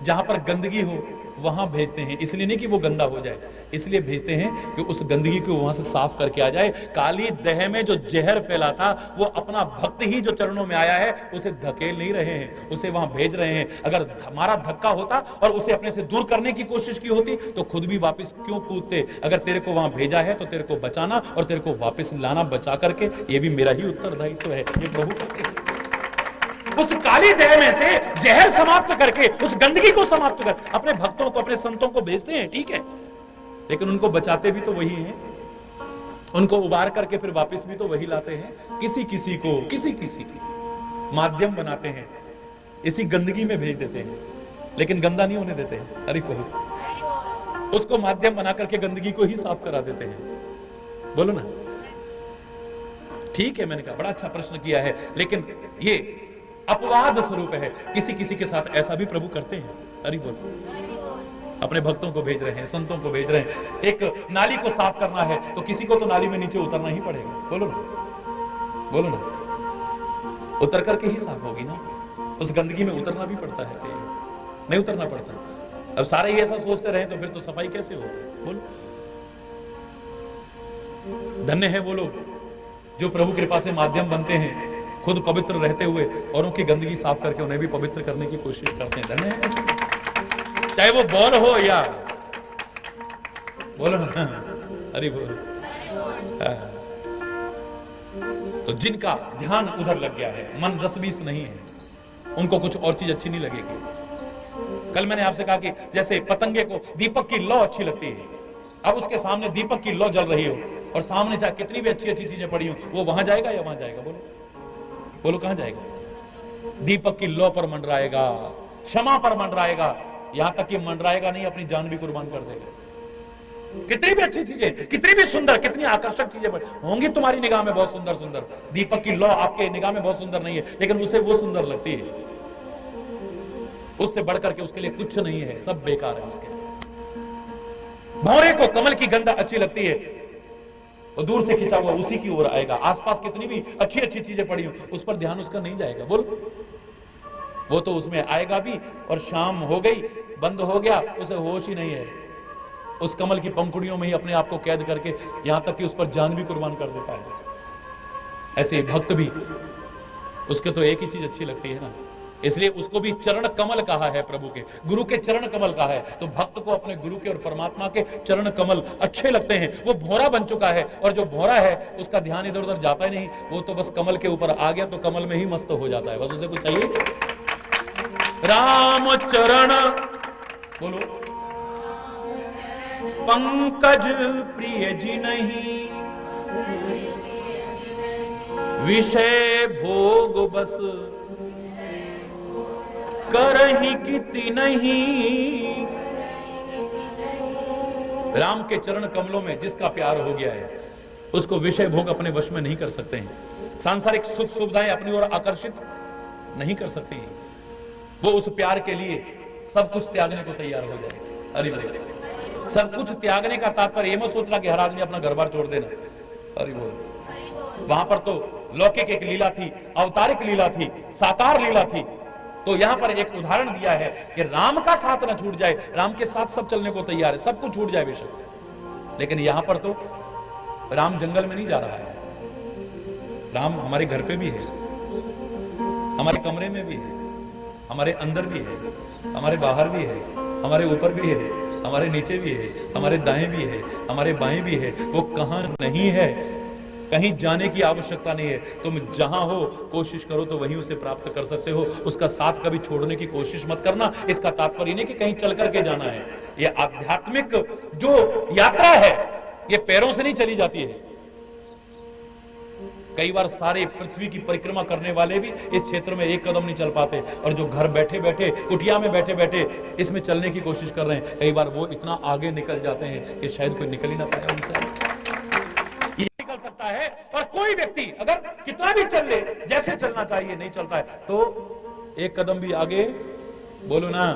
जहां पर गंदगी हो वहां भेजते हैं। इसलिए नहीं कि वो गंदा हो जाए, इसलिए भेजते हैं कि उस गंदगी को वहां से साफ करके आ जाए। काली देह में जो जहर फैला था, वो अपना भक्त ही जो चरणों में आया है उसे धकेल नहीं रहे हैं, उसे वहां भेज रहे हैं। अगर हमारा धक्का होता और उसे अपने से दूर करने की कोशिश की होती तो खुद भी वापस क्यों कूदते? अगर तेरे को वहां भेजा है तो तेरे को बचाना और तेरे को वापस लाना बचा करके, ये भी मेरा ही उत्तरदायित्व है। ये प्रभु कहते हैं। उस काली देह में से जहर समाप्त करके, उस गंदगी को समाप्त कर अपने भक्तों को, अपने संतों को भेजते हैं, ठीक है, लेकिन उनको बचाते भी तो वही हैं, उनको उबार करके फिर वापस भी तो वही लाते हैं। किसी किसी को, किसी किसी की माध्यम बनाते हैं, इसी गंदगी में भेज देते हैं, लेकिन गंदा नहीं होने देते हैं। अरे उसको माध्यम बना करके गंदगी को ही साफ करा देते हैं। बोलो ना, ठीक है, मैंने कहा बड़ा अच्छा प्रश्न किया है, लेकिन ये अपवाद स्वरूप है। किसी किसी के साथ ऐसा भी प्रभु करते हैं। हरि बोल। अपने भक्तों को भेज रहे हैं, संतों को भेज रहे हैं। एक नाली को साफ करना है तो किसी को तो नाली में नीचे उतरना ही पड़ेगा। बोलो ना, बोलो ना, उतर करके ही साफ होगी ना। उस गंदगी में उतरना भी पड़ता है, नहीं उतरना पड़ता। अब सारे ही ऐसा सोचते रहे तो फिर तो सफाई कैसे होगी। बोलो, धन्य है वो लोग जो प्रभु कृपा से माध्यम बनते हैं, खुद पवित्र रहते हुए औरों की गंदगी साफ करके उन्हें भी पवित्र करने की कोशिश करते हैं। धन्य है ऐसे। चाहे वो बॉल हो या, बोलो ना, अरे बोल। तो जिनका ध्यान उधर लग गया है, मन 10-20 नहीं है, उनको कुछ और चीज अच्छी नहीं लगेगी। कल मैंने आपसे कहा कि जैसे पतंगे को दीपक की लौ अच्छी लगती है, अब उसके सामने दीपक की लौ जल रही हो और सामने चाहे कितनी भी अच्छी अच्छी चीजें पड़ी हो, वो वहां जाएगा या वहां जाएगा। बोलो, बोलो कहां जाएगा। दीपक की लौ पर मंडराएगा, क्षमा पर मंडराएगा, यहां तक कि मंडराएगा नहीं, अपनी जान भी कुर्बान कर देगा। कितनी भी अच्छी चीजें, कितनी भी सुंदर, कितनी आकर्षक चीजें होंगी तुम्हारी निगाह में, बहुत सुंदर सुंदर, दीपक की लौ आपके निगाह में बहुत सुंदर नहीं है, लेकिन उसे वो सुंदर लगती है। उससे बढ़कर के उसके लिए कुछ नहीं है, सब बेकार है उसके लिए। भौरे को कमल की गंध अच्छी लगती है, और दूर से खिंचा हुआ उसी की ओर आएगा। आसपास कितनी भी अच्छी अच्छी चीजें पड़ी हो, उस पर ध्यान उसका नहीं जाएगा। बोल, वो तो उसमें आएगा भी, और शाम हो गई, बंद हो गया, उसे होश ही नहीं है। उस कमल की पंखुड़ियों में ही अपने आप को कैद करके यहां तक कि उस पर जान भी कुर्बान कर देता है। ऐसे ही भक्त भी, उसके तो एक ही चीज अच्छी लगती है ना, इसलिए उसको भी चरण कमल कहा है। प्रभु के, गुरु के चरण कमल कहा है। तो भक्त को अपने गुरु के और परमात्मा के चरण कमल अच्छे लगते हैं। वो भौरा बन चुका है, और जो भौरा है उसका ध्यान इधर उधर जाता ही नहीं, वो तो बस कमल के ऊपर आ गया तो कमल में ही मस्त हो जाता है, बस उसे कुछ चाहिए। राम चरण, बोलो, पंकज प्रिय जी नहीं, विषय भोग बस करही किति नहीं। राम के चरण कमलों में जिसका प्यार हो गया है, उसको विषय भोग अपने वश में नहीं कर सकते हैं। सांसारिक सुख सुविधाएं अपनी ओर आकर्षित नहीं कर सकती हैं। वो उस प्यार के लिए सब कुछ त्यागने को तैयार हो जाए। अरे सब कुछ त्यागने का तात्पर्य ये मत सोचना कि हर आदमी अपना घर बार छोड़ देना। अरे बोल, वहां पर तो लौकिक एक लीला थी, अवतारिक लीला थी, साकार लीला थी। तो यहां पर एक उदाहरण दिया है कि राम का साथ ना छूट जाए। राम के साथ सब चलने को तैयार है, सब कुछ छूट जाए बेशक, लेकिन यहां पर तो राम जंगल में नहीं जा रहा है। राम हमारे घर पे भी है, हमारे कमरे में भी है, हमारे अंदर भी है, हमारे बाहर भी है, हमारे ऊपर भी है, हमारे नीचे भी है, हमारे दाएं भी है, हमारे बाएं भी है। वो कहां नहीं है, कहीं जाने की आवश्यकता नहीं है। तुम जहां हो कोशिश करो तो वहीं उसे प्राप्त कर सकते हो। उसका साथ कभी छोड़ने की कोशिश मत करना। इसका तात्पर्य नहीं कि कहीं चल करके जाना है। ये आध्यात्मिक जो यात्रा है, ये पैरों से नहीं चली जाती है। कई बार सारे पृथ्वी की परिक्रमा करने वाले भी इस क्षेत्र में एक कदम नहीं चल पाते, और जो घर बैठे बैठे कुटिया में बैठे बैठे इसमें चलने की कोशिश कर रहे हैं, कई बार वो इतना आगे निकल जाते हैं कि शायद कोई निकल ही ना पाए उनसे। ये निकल सकता है, और कोई व्यक्ति अगर कितना भी चल ले, जैसे चलना चाहिए नहीं चलता है, तो एक कदम भी आगे, बोलो ना।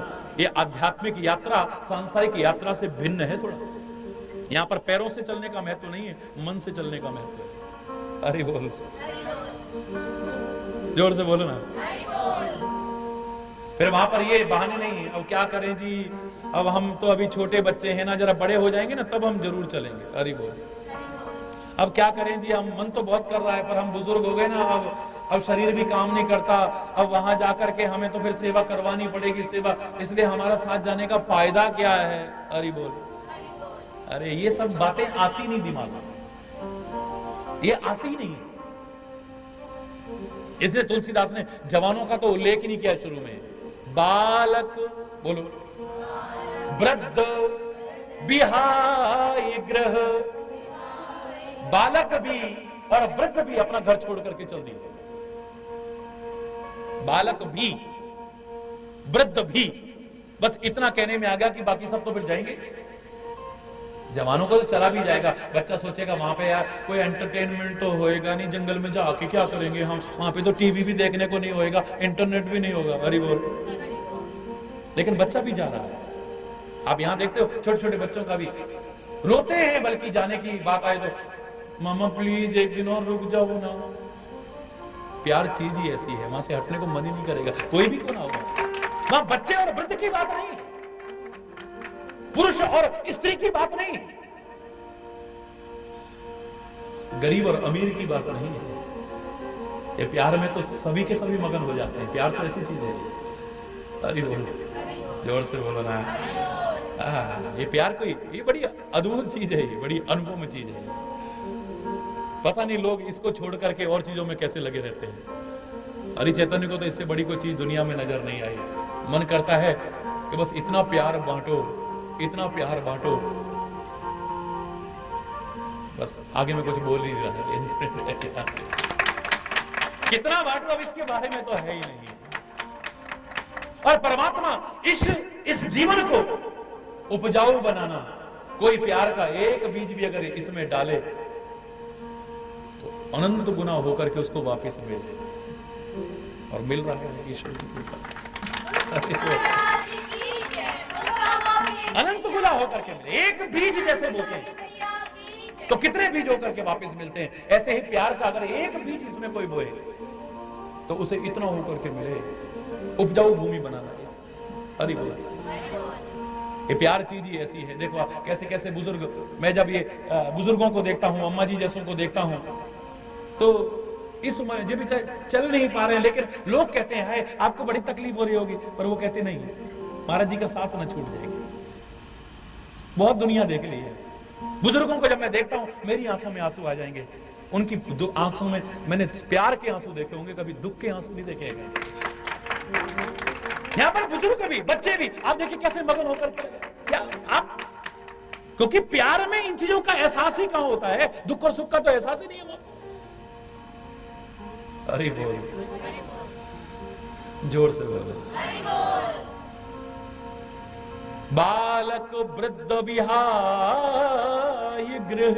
ये आध्यात्मिक यात्रा सांसारिक यात्रा से भिन्न है थोड़ा। यहां पर पैरों से चलने का महत्व नहीं है, मन से चलने का महत्व है। अरे बोल, जोर से बोलो ना। फिर वहां पर ये बहाने नहीं है, अब क्या करें जी, अब हम तो अभी छोटे बच्चे हैं ना, जरा बड़े हो जाएंगे ना तब हम जरूर चलेंगे। अरे बोल, अब क्या करें जी, हम मन तो बहुत कर रहा है पर हम बुजुर्ग हो गए ना, अब शरीर भी काम नहीं करता, अब वहां जाकर के हमें तो फिर सेवा करवानी पड़ेगी सेवा, इसलिए हमारा साथ जाने का फायदा क्या है। अरे बोल, अरे ये सब बातें आती नहीं दिमाग में, ये आती नहीं। इसलिए तुलसीदास ने जवानों का तो उल्लेख ही नहीं किया शुरू में। बालक, बोलो, वृद्ध बिहाय गृह, बालक भी और वृद्ध भी अपना घर छोड़ करके चल दिए। बालक भी, वृद्ध भी, बस इतना कहने में आ गया कि बाकी सब तो फिर जाएंगे। जवानों को तो चला भी जाएगा, बच्चा सोचेगा वहां पे यार कोई एंटरटेनमेंट तो होएगा नहीं, जंगल में जाके क्या करेंगे हम, वहां पे तो टीवी भी देखने को नहीं होएगा, इंटरनेट भी नहीं होगा, हरी बोल। लेकिन बच्चा भी जा रहा है। आप यहाँ देखते हो छोटे छोटे बच्चों का भी रोते हैं, बल्कि जाने की बात आए तो मामा प्लीज एक दिन और रुक जाओ ना। प्यार चीज ही ऐसी है, वहां से हटने को मन ही नहीं करेगा, कोई भी क्यों ना होगा। वहां बच्चे और वृद्ध की बात नहीं, पुरुष और स्त्री की बात नहीं, गरीब और अमीर की बात नहीं है। ये प्यार में तो सभी के सभी मगन हो जाते हैं। प्यार तो ऐसी चीज है, अरे बोलो जोर से बोलो ना। ये प्यार कोई, ये बड़ी अद्भुत चीज है, ये बड़ी अनुभव चीज है। पता नहीं लोग इसको छोड़ करके और चीजों में कैसे लगे रहते हैं। हरि चैतन्य को तो इससे बड़ी कोई चीज दुनिया में नजर नहीं आई। मन करता है कि बस इतना प्यार बांटो, इतना प्यार बांटो, बस आगे में कुछ बोल नहीं रहा है। कितना बांटो अब इसके बारे में तो है ही नहीं। और परमात्मा इस जीवन को उपजाऊ बनाना, कोई प्यार का एक बीज भी अगर इसमें डाले तो अनंत गुना होकर के उसको वापस मिले, और मिल रहा है ईश्वर की कृपा से। अनंत गुना होकर के मिले, एक बीज जैसे बोते हैं तो कितने बीज होकर के वापस मिलते हैं। ऐसे ही प्यार का अगर एक बीज इसमें कोई बोए तो उसे इतना होकर के मिले, उपजाऊ भूमि बनाना है इसे। हरि बोल। ये प्यार चीज ही ऐसी है। देखो आप कैसे कैसे बुजुर्ग, मैं जब ये बुजुर्गों को देखता हूँ, अम्मा जी जैसों को देखता हूँ, तो इस उम्र जो भी चल नहीं पा रहे हैं, लेकिन लोग कहते हैं हाय आपको बड़ी तकलीफ हो रही होगी, पर वो कहते नहीं महाराज जी का साथ ना छूट जाएगी। बहुत दुनिया देख ली है। बुजुर्गों को जब मैं देखता हूँ मेरी आंखों में आंसू आ जाएंगे, उनकी आंसू में मैंने प्यार के आंसू देखे होंगे, कभी दुख के आंसू नहीं देखे गए। यहाँ पर बुजुर्ग भी, बच्चे भी, आप देखिए कैसे मगन होकर के क्या आप, क्योंकि प्यार में इन चीजों का एहसास ही कहां होता है, दुख और सुख का तो एहसास ही नहीं है। अरे बोल, जोर से बोलो। बालक वृद्ध विहाय गृह,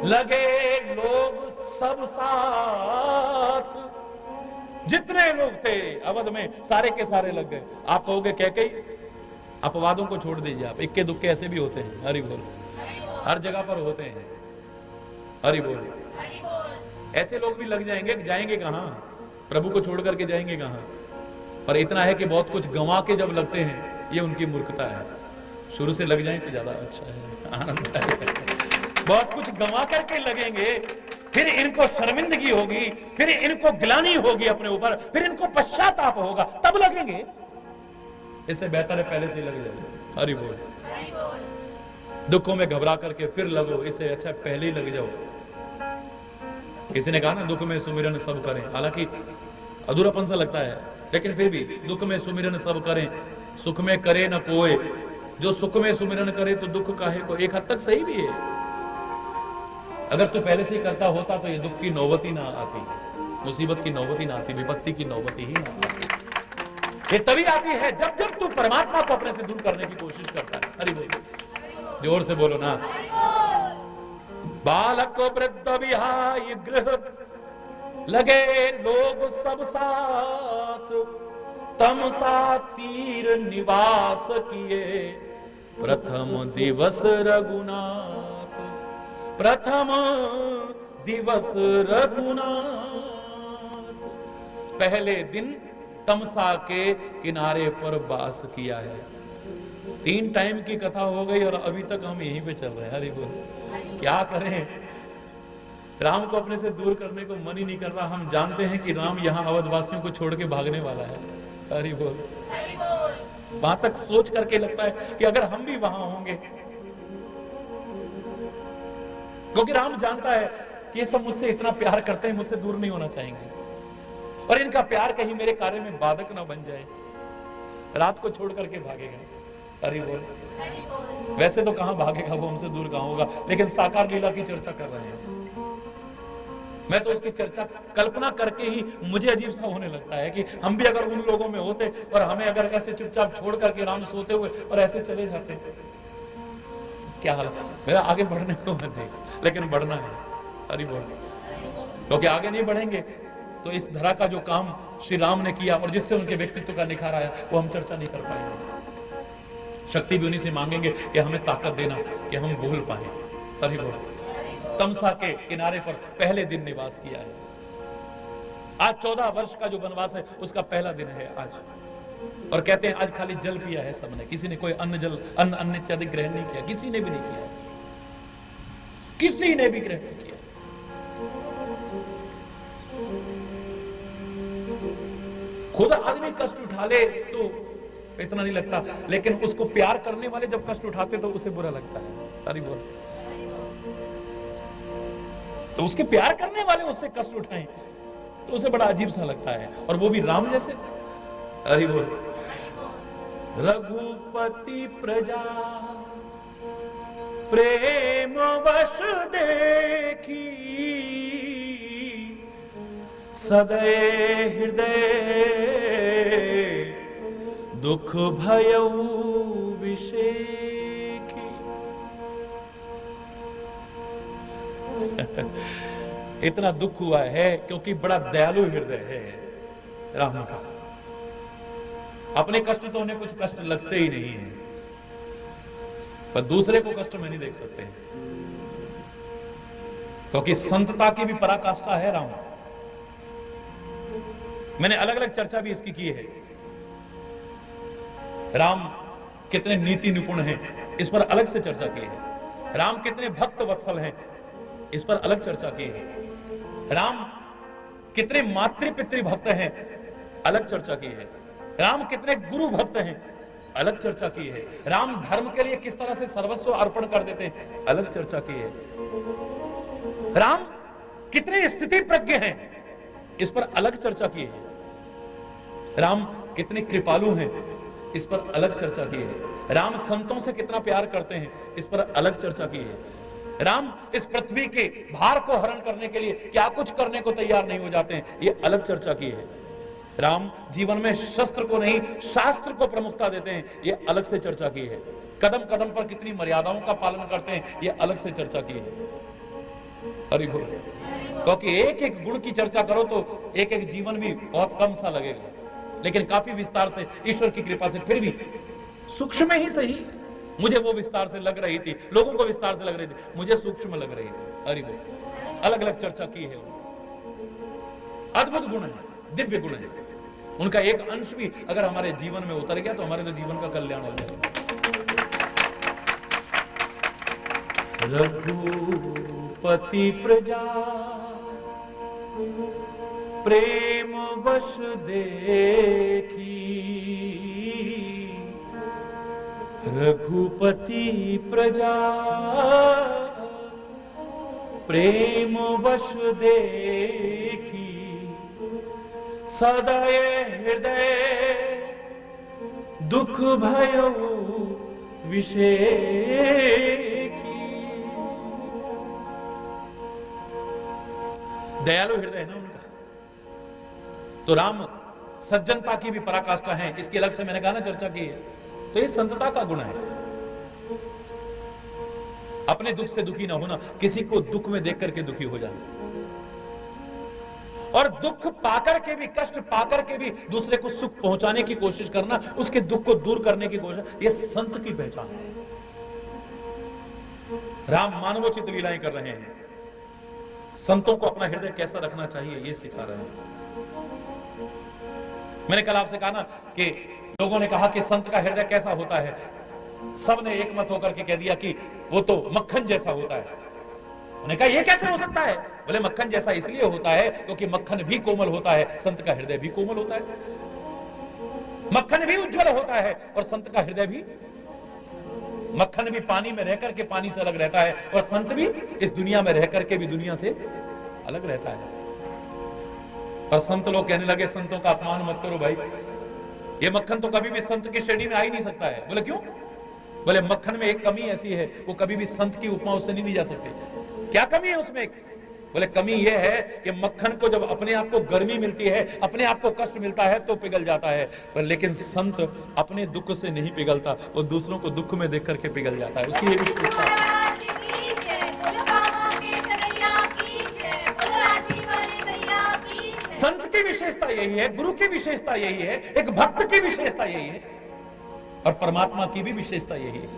लगे लोग सब साथ। जितने लोग थे अवध में सारे के सारे लग गए। आप कहोगे कैकेयी, अपवादों को छोड़ दीजिए आप, इक्के दुक्के ऐसे भी होते हैं। हरि बोल। हर जगह पर होते हैं। हरि बोल। ऐसे लोग भी लग जाएंगे, जाएंगे कहां, प्रभु को छोड़ करके जाएंगे कहां। पर इतना है कि बहुत कुछ गंवा के जब लगते हैं, ये उनकी मूर्खता है। शुरू से लग जाए तो ज्यादा अच्छा है, आनंद है। बहुत कुछ गंवा करके लगेंगे, फिर इनको शर्मिंदगी होगी, फिर इनको ग्लानि होगी अपने ऊपर, फिर इनको पश्चाताप होगा, तब लगेंगे। इससे बेहतर है पहले से लग जाओ। हरि बोल। दुखों में घबरा करके फिर लगो, इससे अच्छा पहले ही लग जाओ। किसी ने कहा ना दुख में सुमिरन सब करें, हालांकि अधूरापन सा लगता है, लेकिन फिर भी दुख में सुमिरन सब करें, सुख में करे न कोई। जो सुख में सुमिरन करे तो दुख काहे को। एक हद तक सही भी है। अगर तू पहले से ही करता होता तो ये दुख की नौबत ही ना आती, मुसीबत की नौबत ही ना आती, विपत्ति की नौबत ही ना आती। ये तभी आती है जब जब तू परमात्मा को अपने से दूर करने की कोशिश करता है। हरि बोल। जोर से बोलो ना। बालक वृद्ध विहाय गृह, लगे लोग सब साथ। तमसा तीर निवास किए, प्रथम दिवस रघुनाथ। प्रथम दिवस रघुनाथ। पहले दिन तमसा के किनारे पर वास किया है। 3 टाइम की कथा हो गई और अभी तक हम यहीं पे चल रहे हैं। हरि बोल। क्या करें, राम को अपने से दूर करने को मन ही नहीं कर रहा। हम जानते हैं कि राम यहाँ अवधवासियों को छोड़ के भागने वाला है। हरि बोल। वहां तक सोच करके लगता है कि अगर हम भी वहां होंगे, क्योंकि राम जानता है कि ये सब मुझसे इतना प्यार करते हैं, मुझसे दूर नहीं होना चाहेंगे, और इनका प्यार कहीं मेरे कार्य में बाधक ना बन जाए। रात को छोड़ करके भागेगा। हरि बोल। वैसे तो कहां भागेगा, वो हमसे दूर कहां होगा, लेकिन साकार लीला की चर्चा कर रहे हैं। मैं तो उसकी चर्चा कल्पना करके ही मुझे अजीब सा होने लगता है कि हम भी अगर उन लोगों में होते और हमें अगर ऐसे चुपचाप छोड़ करके राम सोते हुए और ऐसे चले जाते, क्या हाल, मेरा आगे बढ़ने को मन नहीं, लेकिन बढ़ना है। हरि बोल। क्योंकि आगे नहीं बढ़ेंगे तो इस धरा का जो काम श्री राम ने किया और जिससे उनके व्यक्तित्व का निखार आया, वो हम चर्चा नहीं कर पाएंगे। शक्ति भी उन्हीं से मांगेंगे कि हमें ताकत देना कि हम बोल पाए। हरि बोल। तमसा के किनारे पर पहले दिन निवास किया है। आज 14 वर्ष का जो वनवास है उसका पहला दिन है आज। और कहते हैं आज खाली जल पिया है सबने, किसी ने कोई अन्न इत्यादि ग्रहण नहीं किया, किसी ने भी नहीं किया, किसी ने भी ग्रहण नहीं किया। खुद आदमी कष्ट उठा ले तो इतना नहीं लगता, लेकिन उसको प्यार करने वाले जब कष्ट उठाते तो उसे बुरा लगता है। हरि बोल। तो उसके प्यार करने वाले उससे कष्ट उठाएं तो उसे बड़ा अजीब सा लगता है, और वो भी राम जैसे। हरि बोल। रघुपति प्रजा प्रेम वश देखी, सदै हृदय दुख भयउ विषेखी। इतना दुख हुआ है क्योंकि बड़ा दयालु हृदय है राम का। अपने कष्ट तो उन्हें कुछ कष्ट लगते ही नहीं है, पर दूसरे को कष्ट में नहीं देख सकते, क्योंकि संतता की भी पराकाष्ठा है राम। मैंने अलग अलग चर्चा भी इसकी की है। राम कितने नीति निपुण हैं, इस पर अलग से चर्चा की है। राम कितने भक्त वत्सल हैं, इस पर अलग चर्चा की है। राम कितने मातृ पितृ भक्त हैं, अलग चर्चा की है। राम कितने गुरु भक्त हैं, अलग चर्चा की है। राम धर्म के लिए किस तरह से सर्वस्व अर्पण कर देते हैं, अलग चर्चा की है। राम कितने स्थिति प्रज्ञ हैं, इस पर अलग चर्चा की है। राम कितने कृपालु हैं, इस पर अलग चर्चा की है। राम संतों से कितना प्यार करते हैं, इस पर अलग चर्चा की है। राम इस पृथ्वी के भार को हरण करने के लिए क्या कुछ करने को तैयार नहीं हो जाते हैं, ये अलग चर्चा की है। राम जीवन में शस्त्र को नहीं शास्त्र को प्रमुखता देते हैं, ये अलग से चर्चा की है। कदम कदम पर कितनी मर्यादाओं का पालन करते हैं, ये अलग से चर्चा की है। हरि बोल। क्योंकि एक एक गुण की चर्चा करो तो एक एक जीवन भी बहुत कम सा लगेगा, लेकिन काफी विस्तार से ईश्वर की कृपा से फिर भी सूक्ष्म ही सही, मुझे वो विस्तार से लग रही थी, लोगों को विस्तार से लग रही थी, मुझे सूक्ष्म लग रही थी। हरि बोल। अलग अलग चर्चा की है। अद्भुत गुण है, दिव्य गुण है। उनका एक अंश भी अगर हमारे जीवन में उतर गया तो हमारे तो जीवन का कल्याण हो जाएगा। रघुपति प्रजा प्रेम वश देखी, रघुपति प्रजा प्रेम वश देखी, सदय हृदय दुख भयउ विषेखी। दयालु हृदय है ना उनका। तो राम सज्जनता की भी पराकाष्ठा है, इसकी अलग से मैंने कहा ना चर्चा की है। तो ये संतता का गुण है, अपने दुख से दुखी ना होना, किसी को दुख में देख करके दुखी हो जाना, और दुख पाकर के भी, कष्ट पाकर के भी दूसरे को सुख पहुंचाने की कोशिश करना, उसके दुख को दूर करने की कोशिश, ये संत की पहचान है। राम मानवोचित लीलाएं कर रहे हैं, संतों को अपना हृदय कैसा रखना चाहिए ये सिखा रहे हैं। मैंने कल आपसे कहा ना कि लोगों ने कहा कि संत का हृदय कैसा होता है, सबने एक मत होकर के कह दिया कि वो तो मक्खन जैसा होता है। उन्होंने कहा ये कैसे हो सकता है? बोले मक्खन जैसा इसलिए होता है क्योंकि मक्खन भी कोमल होता है, संत का हृदय भी कोमल होता है। मक्खन भी उज्जवल होता है और संत का हृदय भी, मक्खन भी पानी में रहकर के पानी से अलग रहता है, और संत भी इस दुनिया में रहकर के भी दुनिया से अलग रहता है। और संत लोग कहने लगे संतों का अपमान मत करो भाई, ये मक्खन तो कभी भी संत की श्रेणी में आ ही नहीं सकता है। बोले क्यों? बोले मक्खन में एक कमी ऐसी है, वो कभी भी संत की उपमा उससे नहीं दी जा सकती। क्या कमी है उसमें? बोले कमी यह है कि मक्खन को जब अपने आप को गर्मी मिलती है, अपने आप को कष्ट मिलता है तो पिघल जाता है, पर लेकिन संत अपने दुख से नहीं पिघलता, वो दूसरों को दुख में देख करके पिघल जाता है। उसकी ये विशेषता है। संत की विशेषता यही है, गुरु की विशेषता यही है, एक भक्त की विशेषता यही है, और परमात्मा की भी विशेषता यही है।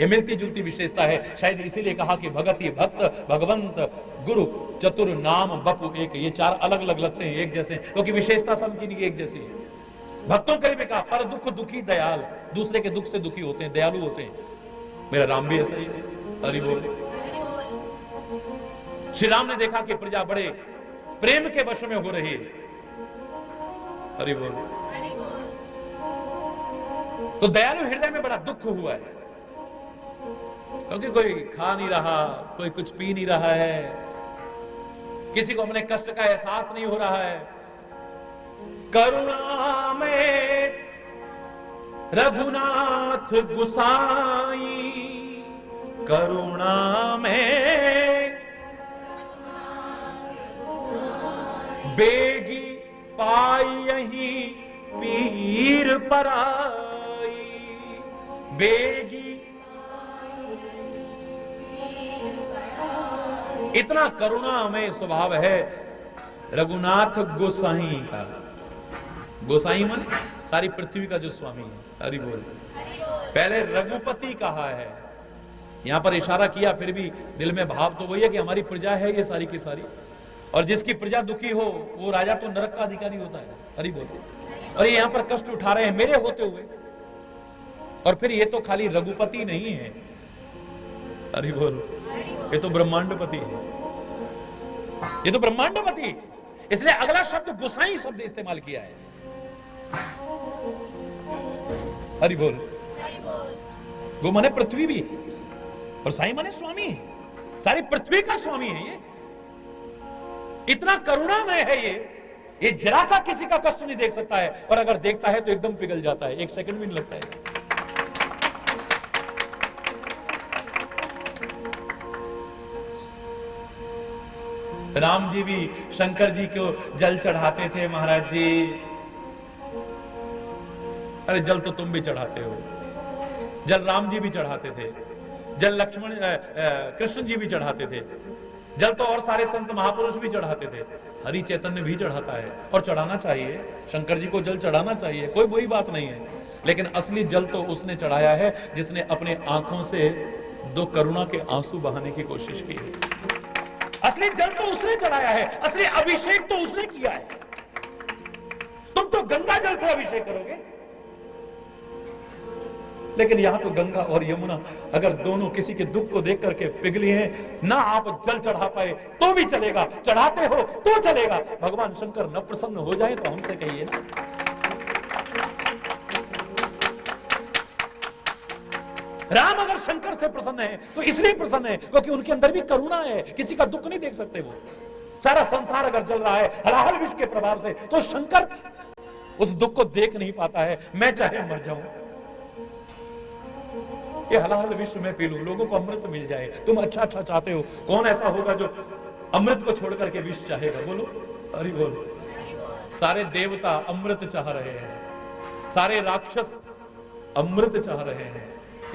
ये मिलती जुलती विशेषता है। शायद इसीलिए कहा कि भगति भक्त भगवंत गुरु चतुर नाम बपु एक, ये चार अलग अलग लगते हैं एक जैसे, क्योंकि विशेषता सबकी नहीं एक जैसी है। भक्तों के लिए भी कहा पर दुख दुखी दयाल, दूसरे के दुख से दुखी होते हैं, दयालु होते हैं। मेरा राम भी ऐसा ही है। हरि बोल। श्री राम ने देखा कि प्रजा बड़े प्रेम के वश में हो रही है। हरि बोल। तो दयालु हृदय में बड़ा दुख हुआ है, क्योंकि कोई खा नहीं रहा, कोई कुछ पी नहीं रहा है, किसी को अपने कष्ट का एहसास नहीं हो रहा है। करुणा में रघुनाथ गुसाई, करुणा में बेगी पाई यही पीर पराई, बेगी। इतना करुणामय स्वभाव है रघुनाथ गोसाई का। गोसाई मन सारी पृथ्वी का जो स्वामी है। हरि बोल। पहले रघुपति कहा है, यहां पर इशारा किया, फिर भी दिल में भाव तो वही है कि हमारी प्रजा है ये सारी की सारी, और जिसकी प्रजा दुखी हो वो राजा तो नरक का अधिकारी होता है। हरि बोल। और ये यहां पर कष्ट उठा रहे हैं मेरे होते हुए, और फिर ये तो खाली रघुपति नहीं है। हरि बोल। ये तो ब्रह्मांडपति है, ये तो ब्रह्मांडपति है। इसलिए अगला शब्द गोसाई शब्द इस्तेमाल किया है। हरि बोल। गो माने पृथ्वी भी है, और साई माने स्वामी है, सारी पृथ्वी का स्वामी है। ये इतना करुणामय है, ये जरा सा किसी का कष्ट नहीं देख सकता है, और अगर देखता है तो एकदम पिघल जाता है, एक सेकंड भी नहीं लगता है। राम जी भी शंकर जी को जल चढ़ाते थे। महाराज जी, अरे जल तो तुम भी चढ़ाते हो, जल राम जी भी चढ़ाते थे, जल लक्ष्मण कृष्ण जी भी चढ़ाते थे, जल तो और सारे संत महापुरुष भी चढ़ाते थे, हरि चैतन्य भी चढ़ाता है, और चढ़ाना चाहिए। शंकर जी को जल चढ़ाना चाहिए, कोई बुरी बात नहीं है, लेकिन असली जल तो उसने चढ़ाया है जिसने अपने आंखों से दो करुणा के आंसू बहाने की कोशिश की है। असली जल तो उसने चढ़ाया है, असली अभिषेक तो उसने किया है। तुम तो गंगा जल से अभिषेक करोगे, लेकिन यहां तो गंगा और यमुना अगर दोनों किसी के दुख को देख करके पिघली हैं, ना आप जल चढ़ा पाए तो भी चलेगा, चढ़ाते हो तो चलेगा। भगवान शंकर न प्रसन्न हो जाए तो हमसे कहिए ना। राम अगर शंकर से प्रसन्न है तो इसलिए प्रसन्न है क्योंकि उनके अंदर भी करुणा है, किसी का दुख नहीं देख सकते वो। सारा संसार अगर जल रहा है हलाहल विष के प्रभाव से, तो शंकर उस दुख को देख नहीं पाता है। मैं चाहे मर जाऊं, ये हलाहल विश्व में पी लूं, लोगों को अमृत मिल जाए। तुम अच्छा अच्छा चाहते हो, कौन ऐसा होगा जो अमृत को छोड़ करके विष चाहेगा? बोलो हरि बोल। सारे देवता अमृत चाह रहे हैं, सारे राक्षस अमृत चाह रहे हैं।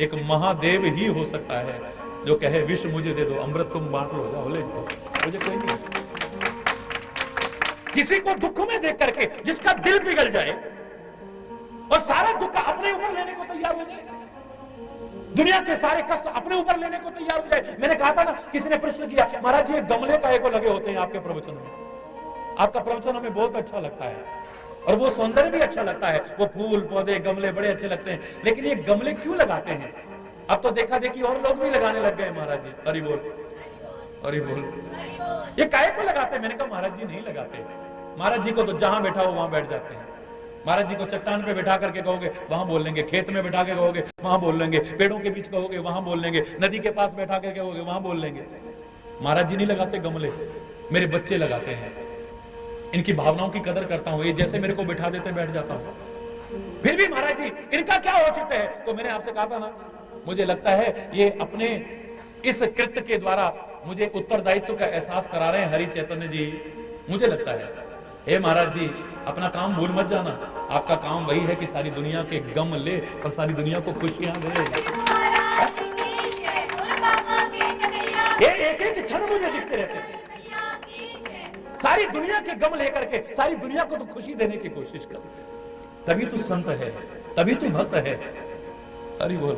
एक महादेव ही हो सकता है जो कहे विष मुझे दे दो, अमृत तुम बांट लो, जाओ ले जाओ, मुझे कोई नहीं। किसी को दुख में देख करके जिसका दिल पिघल जाए और सारा दुख अपने ऊपर लेने को तैयार हो जाए, दुनिया के सारे कष्ट अपने ऊपर लेने को तैयार हो जाए। मैंने कहा था ना, किसी ने प्रश्न किया, महाराज जी गमले काहे को लगे होते हैं आपके प्रवचन में? आपका प्रवचन हमें बहुत अच्छा लगता है और वो सौंदर्य भी अच्छा लगता है, वो फूल पौधे गमले बड़े अच्छे लगते हैं, लेकिन ये गमले क्यों लगाते हैं? अब तो देखा देखी और लोग भी लगाने लग गए। महाराज जी हरि बोल, हरि बोल। ये काहे को लगाते हैं? मैंने कहा महाराज जी नहीं लगाते। महाराज जी को तो जहां बैठा हो वहां बैठ जाते हैं। महाराज जी को चट्टान पे बैठा करके कहोगे वहां बोल लेंगे, खेत में बैठा के कहोगे वहां बोल लेंगे, पेड़ों के बीच कहोगे वहां बोल लेंगे, नदी के पास बैठा के कहोगे वहां बोल लेंगे। महाराज जी नहीं लगाते गमले, मेरे बच्चे लगाते हैं। इनकी भावनाओं की कदर करता हूं, ये जैसे मेरे को बिठा देते बैठ जाता हूं। फिर भी महाराज जी इनका क्या औचित्य है? तो मैंने आपसे कहा था ना, मुझे लगता है ये अपने इस कृत्य के द्वारा मुझे उत्तरदायित्व का एहसास करा रहे हैं हरि चैतन्य जी। मुझे लगता है, हे महाराज जी, अपना काम भूल मत जाना। आपका काम वही है कि सारी दुनिया के गम ले और सारी दुनिया को खुशियां दे। ये एक एक क्षण मुझे दिखते रहते हैं। सारी दुनिया के गम लेकर के सारी दुनिया को तो खुशी देने की कोशिश कर। तभी तू संत है, तभी तू भक्त है। हरि बोल।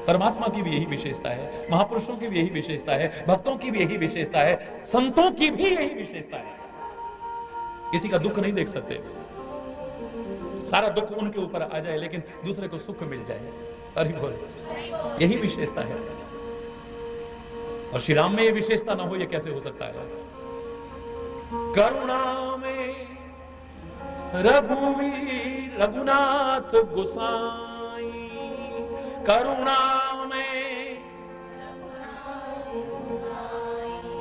परमात्मा की भी यही विशेषता है, महापुरुषों की भी यही विशेषता है, भक्तों की भी यही विशेषता है, संतों की भी यही विशेषता है। किसी का दुख नहीं देख सकते, सारा दुख उनके ऊपर आ जाए लेकिन दूसरे को सुख मिल जाए। हरि बोल। यही विशेषता है। और श्री राम में यह विशेषता ना हो, यह कैसे हो सकता है? करुणा में रघुवीर रघुनाथ गोसाई, करुणा में।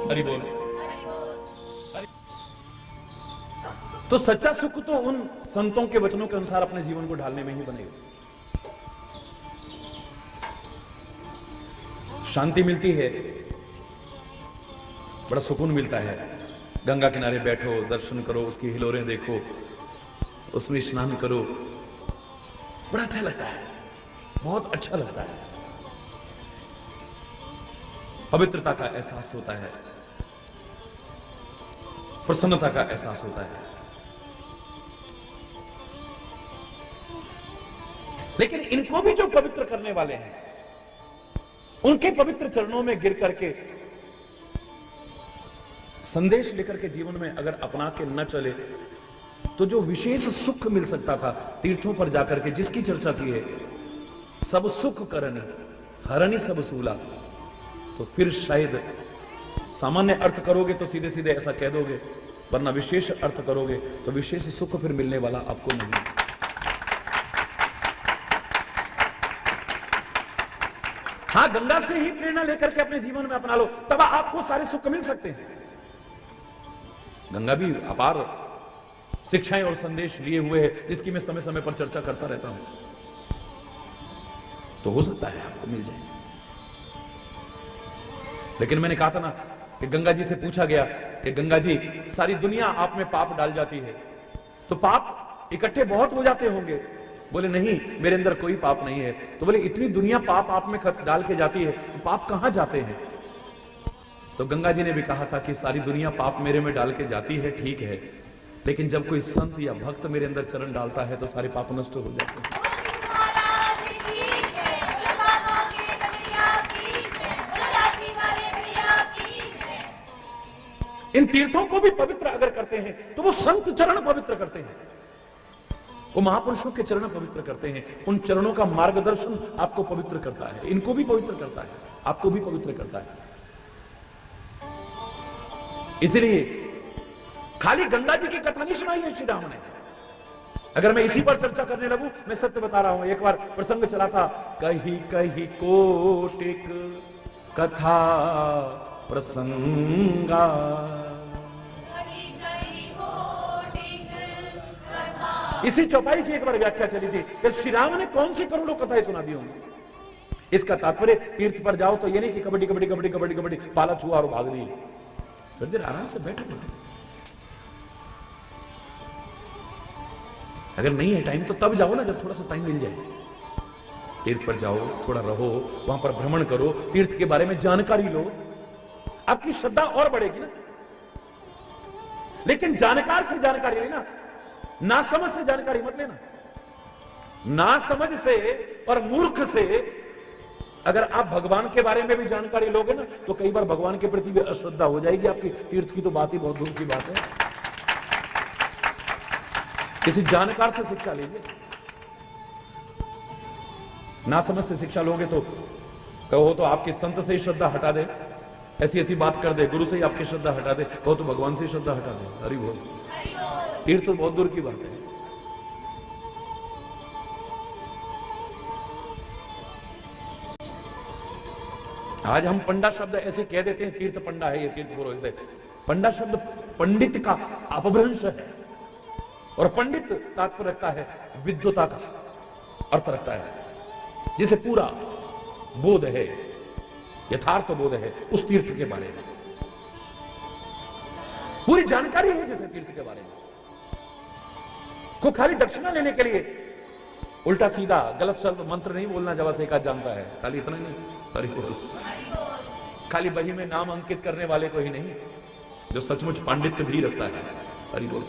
हरि बोल। तो सच्चा सुख तो उन संतों के वचनों के अनुसार अपने जीवन को ढालने में ही बनेगा। शांति मिलती है, बड़ा सुकून मिलता है। गंगा किनारे बैठो, दर्शन करो, उसकी हिलोरें देखो, उसमें स्नान करो, बड़ा अच्छा लगता है, बहुत अच्छा लगता है। पवित्रता का एहसास होता है, प्रसन्नता का एहसास होता है। लेकिन इनको भी जो पवित्र करने वाले हैं, उनके पवित्र चरणों में गिर करके संदेश लेकर के जीवन में अगर अपना के न चले तो जो विशेष सुख मिल सकता था तीर्थों पर जाकर के, जिसकी चर्चा की है, सब सुख करनी हरनी सब सूला, तो फिर शायद सामान्य अर्थ करोगे तो सीधे सीधे ऐसा कह दोगे, वरना विशेष अर्थ करोगे तो विशेष सुख फिर मिलने वाला आपको नहीं। हाँ, गंगा से ही प्रेरणा लेकर के अपने जीवन में अपना लो, तब आपको सारे सुख मिल सकते हैं। गंगा भी अपार शिक्षाएं और संदेश लिए हुए है, जिसकी मैं समय समय पर चर्चा करता रहता हूं, तो हो सकता है आपको मिल जाए। लेकिन मैंने कहा था ना कि गंगा जी से पूछा गया कि गंगा जी, सारी दुनिया आप में पाप डाल जाती है, तो पाप इकट्ठे बहुत हो जाते होंगे। बोले नहीं, मेरे अंदर कोई पाप नहीं है। तो बोले इतनी दुनिया पाप आप में डाल के जाती है, तो पाप कहां जाते हैं? तो गंगा जी ने भी कहा था कि सारी दुनिया पाप मेरे में डाल के जाती है, ठीक है, लेकिन जब कोई संत या भक्त मेरे अंदर चरण डालता है तो सारे पाप नष्ट हो जाते हैं। इन तीर्थों को भी पवित्र अगर करते हैं तो वो संत चरण पवित्र करते हैं, वो महापुरुषों के चरण पवित्र करते हैं। उन चरणों का मार्गदर्शन आपको पवित्र करता है, इनको भी पवित्र करता है, आपको भी पवित्र करता है। इसलिए खाली गंगा जी की कथा नहीं सुनाई है श्री राम ने। अगर मैं इसी पर चर्चा करने लगूं, मैं सत्य बता रहा हूं, एक बार प्रसंग चला था, कही कही कोटिक कथा प्रसंगा। इसी चौपाई की एक बार व्याख्या चली थी कि श्री राम ने कौन सी करोड़ों कथाएं सुना दी होंगी। इसका तात्पर्य तीर्थ पर जाओ तो ये नहीं कि कबड्डी कबड्डी कबड्डी कबड्डी कबड्डी पाला छुआ और भाग दी, थोड़ी देर आराम से बैठो। अगर नहीं है टाइम तो तब जाओ ना, जब थोड़ा सा टाइम मिल जाए। तीर्थ पर जाओ, थोड़ा रहो, वहां पर भ्रमण करो, तीर्थ के बारे में जानकारी लो, आपकी श्रद्धा और बढ़ेगी ना। लेकिन जानकार से जानकारी लेना, ना समझ से जानकारी मत लेना। ना समझ से और मूर्ख से अगर आप भगवान के बारे में भी जानकारी लोगे ना, तो कई बार भगवान के प्रति भी अश्रद्धा हो जाएगी आपकी। तीर्थ की तो बात ही बहुत दूर की बात है। किसी जानकार से शिक्षा लीजिए। ना समझ से शिक्षा लोगे तो कहो तो आपके संत से ही श्रद्धा हटा दे, ऐसी ऐसी बात कर दे, गुरु से ही आपकी श्रद्धा हटा दे, कहो तो भगवान से ही श्रद्धा हटा दे। हरि बोल। तीर्थ तो बहुत दूर की बात है। आज हम पंडा शब्द ऐसे कह देते हैं, तीर्थ पंडा है, ये तीर्थ पुरोहित है। पंडा शब्द पंडित का अपभ्रंश है, और पंडित तात्पर्य रखता है विद्वता का अर्थ रखता है, जिसे पूरा बोध है, यथार्थ बोध है उस तीर्थ के बारे में, पूरी जानकारी है जैसे तीर्थ के बारे में। को खाली दक्षिणा लेने के लिए उल्टा सीधा गलत शब्द मंत्र नहीं बोलना जब से एक आध जानता है, खाली इतना नहीं, हरि बोल। खाली बही में नाम अंकित करने वाले को ही नहीं, जो सचमुच पांडित्य भी रखता है, हरि बोल।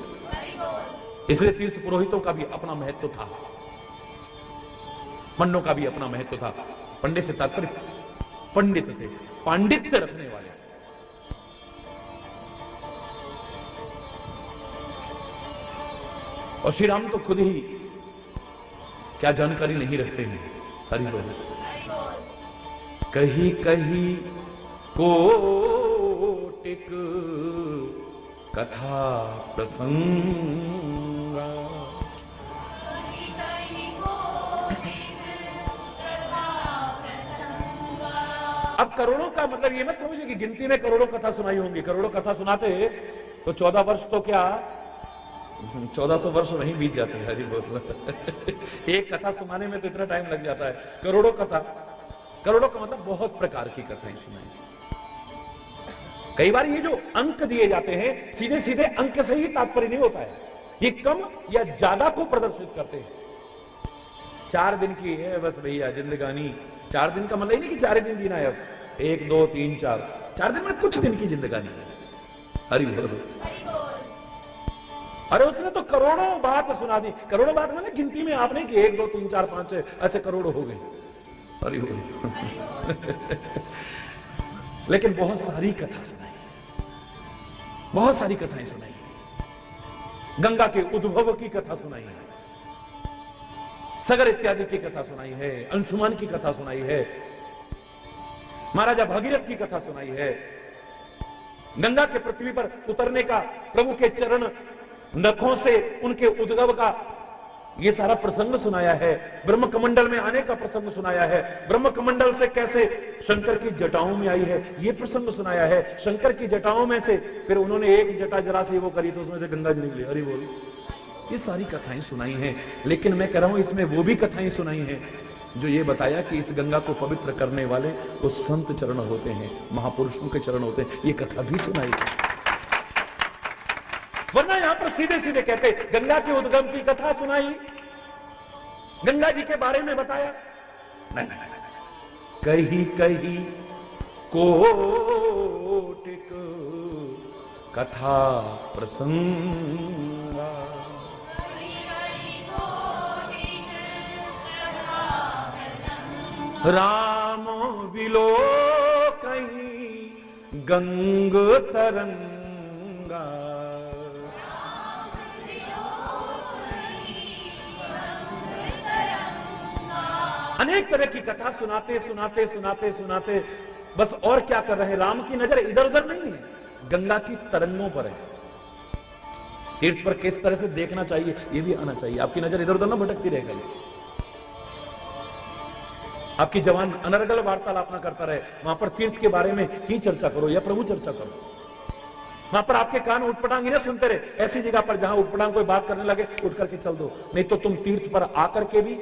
इसलिए तीर्थ पुरोहितों का भी अपना महत्व था, पंडों का भी अपना महत्व था। पंडित से तात्पर्य पंडित से, पांडित्य रखने वाले से। और श्री राम तो खुद ही क्या जानकारी नहीं रखते हैं, हरि बोल। कहीं कहीं कोटिक कथा प्रसंगा, अब करोड़ों का मतलब ये मत समझिए कि गिनती में करोड़ों कथा सुनाई होंगी। करोड़ों कथा सुनाते तो 14 वर्ष तो क्या 1400 वर्ष नहीं बीत जाते, हरि बोल। एक कथा सुनाने में तो इतना टाइम लग जाता है। करोड़ों कथा, करोड़ों का मतलब बहुत प्रकार की कथाएं सुनाई। कई बार ये जो अंक दिए जाते हैं सीधे सीधे अंक से ही तात्पर्य नहीं होता है, ये कम या ज्यादा को प्रदर्शित करते हैं। 4 दिन की है बस भैया जिंदगानी, 4 दिन का मतलब नहीं कि 4 दिन जीना है, अब 1 2 3 4 दिन में कुछ दिन की जिंदगानी है, हरि बोल। अरे उसने तो करोड़ों बात सुना दी। करोड़ों बात मतलब गिनती में आप नहीं कि 1 2 3 4 5 6 ऐसे करोड़ों हो गए, हरि बोल। लेकिन बहुत सारी कथा सुनाई, बहुत सारी कथाएं सुनाई। गंगा के उद्भव की कथा सुनाई है, सगर इत्यादि की कथा सुनाई है, अंशुमान की कथा सुनाई है, महाराजा भागीरथ की कथा सुनाई है, गंगा के पृथ्वी पर उतरने का, प्रभु के चरण नखों से उनके उद्गव का ये सारा प्रसंग सुनाया है, ब्रह्म कमंडल में आने का प्रसंग सुनाया है, ब्रह्म कमंडल से कैसे शंकर की जटाओं में आई है ये प्रसंग सुनाया है, शंकर की जटाओं में से फिर उन्होंने एक जटा जरा सी वो करी तो उसमें से गंगा जी निकली, हरि बोल। ये सारी कथाएं सुनाई हैं। लेकिन मैं कह रहा हूं इसमें वो भी कथाएं सुनाई हैं जो ये बताया कि इस गंगा को पवित्र करने वाले वो संत चरण होते हैं, महापुरुषों के चरण होते हैं, ये कथा भी सुनाई है। वरना यहां पर सीधे सीधे कहते गंगा के उद्गम की कथा सुनाई, गंगा जी के बारे में बताया, नहीं, कहीं कहीं कोटिक कथा प्रसंगा, राम विलो कहीं गंग तरंगा, अनेक तरह की कथा सुनाते सुनाते सुनाते सुनाते बस और क्या कर रहे हैं, राम की नजर इधर उधर नहीं है, गंगा की तरंगों पर है। तीर्थ पर किस तरह से देखना चाहिए ये भी आना चाहिए, आपकी नजर इधर उधर ना भटकती रहेगी, आपकी जवान अनर्गल वार्तालाप ना करता रहे, वहां पर तीर्थ के बारे में ही चर्चा करो या प्रभु चर्चा करो। वहां पर आपके कान उठपटांग ही ना सुनते रहे, ऐसी जगह पर जहां उठपटांग कोई बात करने लगे उठ करके चल दो, नहीं तो तुम तीर्थ पर आकर के भी,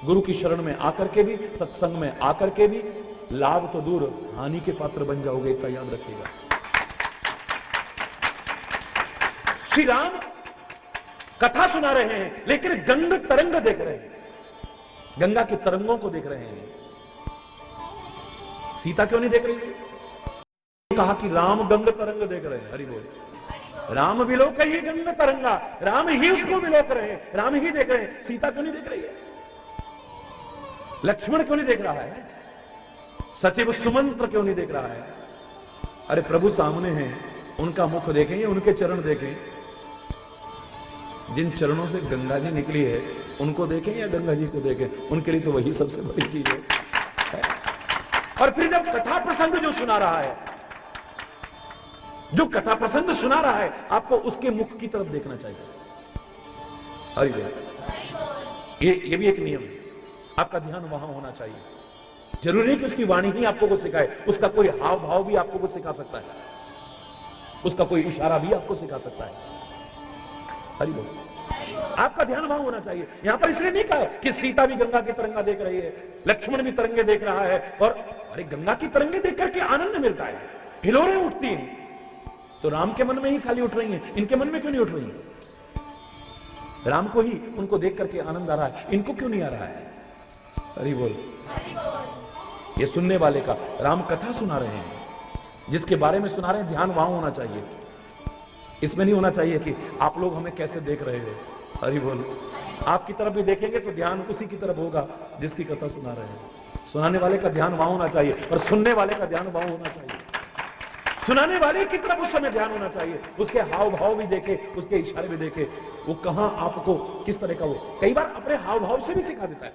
गुरु की शरण में आकर के भी, सत्संग में आकर के भी लाभ तो दूर हानि के पात्र बन जाओगे, इतना याद रखिएगा। श्री राम कथा सुना रहे हैं लेकिन गंग तरंग देख रहे हैं, गंगा की तरंगों को देख रहे हैं। सीता क्यों नहीं देख रही है? कहा कि राम गंग तरंग देख रहे हैं, हरि बोल। राम विलोक ही गंग तरंगा, राम ही उसको विलोक रहे हैं, राम ही देख रहे हैं। सीता क्यों नहीं देख रही है? लक्ष्मण क्यों नहीं देख रहा है? सचिव सुमंत्र क्यों नहीं देख रहा है? अरे प्रभु सामने हैं, उनका मुख देखें या उनके चरण देखें? जिन चरणों से गंगा जी निकली है उनको देखें या गंगा जी को देखें? उनके लिए तो वही सबसे बड़ी चीज है। और फिर जब कथा प्रसंग जो सुना रहा है, जो कथा प्रसंग सुना रहा है, आपको उसके मुख की तरफ देखना चाहिए। हरि बोल। ये भी एक नियम है, आपका ध्यान वहां होना चाहिए। जरूरी नहीं कि उसकी वाणी ही आपको कुछ सिखाए, उसका कोई हाव भाव भी आपको कुछ सिखा सकता है, उसका कोई इशारा भी आपको सिखा सकता है। हरि बोल। आपका ध्यान वहां होना चाहिए। यहां पर इसलिए नहीं कहा कि सीता भी गंगा की तरंगा देख रही है, लक्ष्मण भी तरंगे देख रहा है, और अरे गंगा की तरंगे देख करके आनंद मिलता है, हिलोरें उठती हैं, तो राम के मन में ही खाली उठ रही हैं, इनके मन में क्यों नहीं उठ रही हैं? राम को ही उनको देख करके आनंद आ रहा है, इनको क्यों नहीं आ रहा है? हरि बोल। ये सुनने वाले का, राम कथा सुना रहे हैं, जिसके बारे में सुना रहे हैं, ध्यान वहां होना चाहिए। इसमें नहीं होना चाहिए कि आप लोग हमें कैसे देख रहे हो। हरि बोल। आपकी तरफ भी देखेंगे तो ध्यान उसी की तरफ होगा जिसकी कथा सुना रहे हैं। सुनाने वाले का ध्यान वहां होना चाहिए और सुनने वाले का ध्यान वहां होना चाहिए। सुनाने वाले की तरफ उस समय ध्यान होना चाहिए, उसके हाव भाव भी देखे, उसके इशारे भी देखे, वो कहां आपको किस तरह का, वो कई बार अपने हाव भाव से भी सिखा देता है।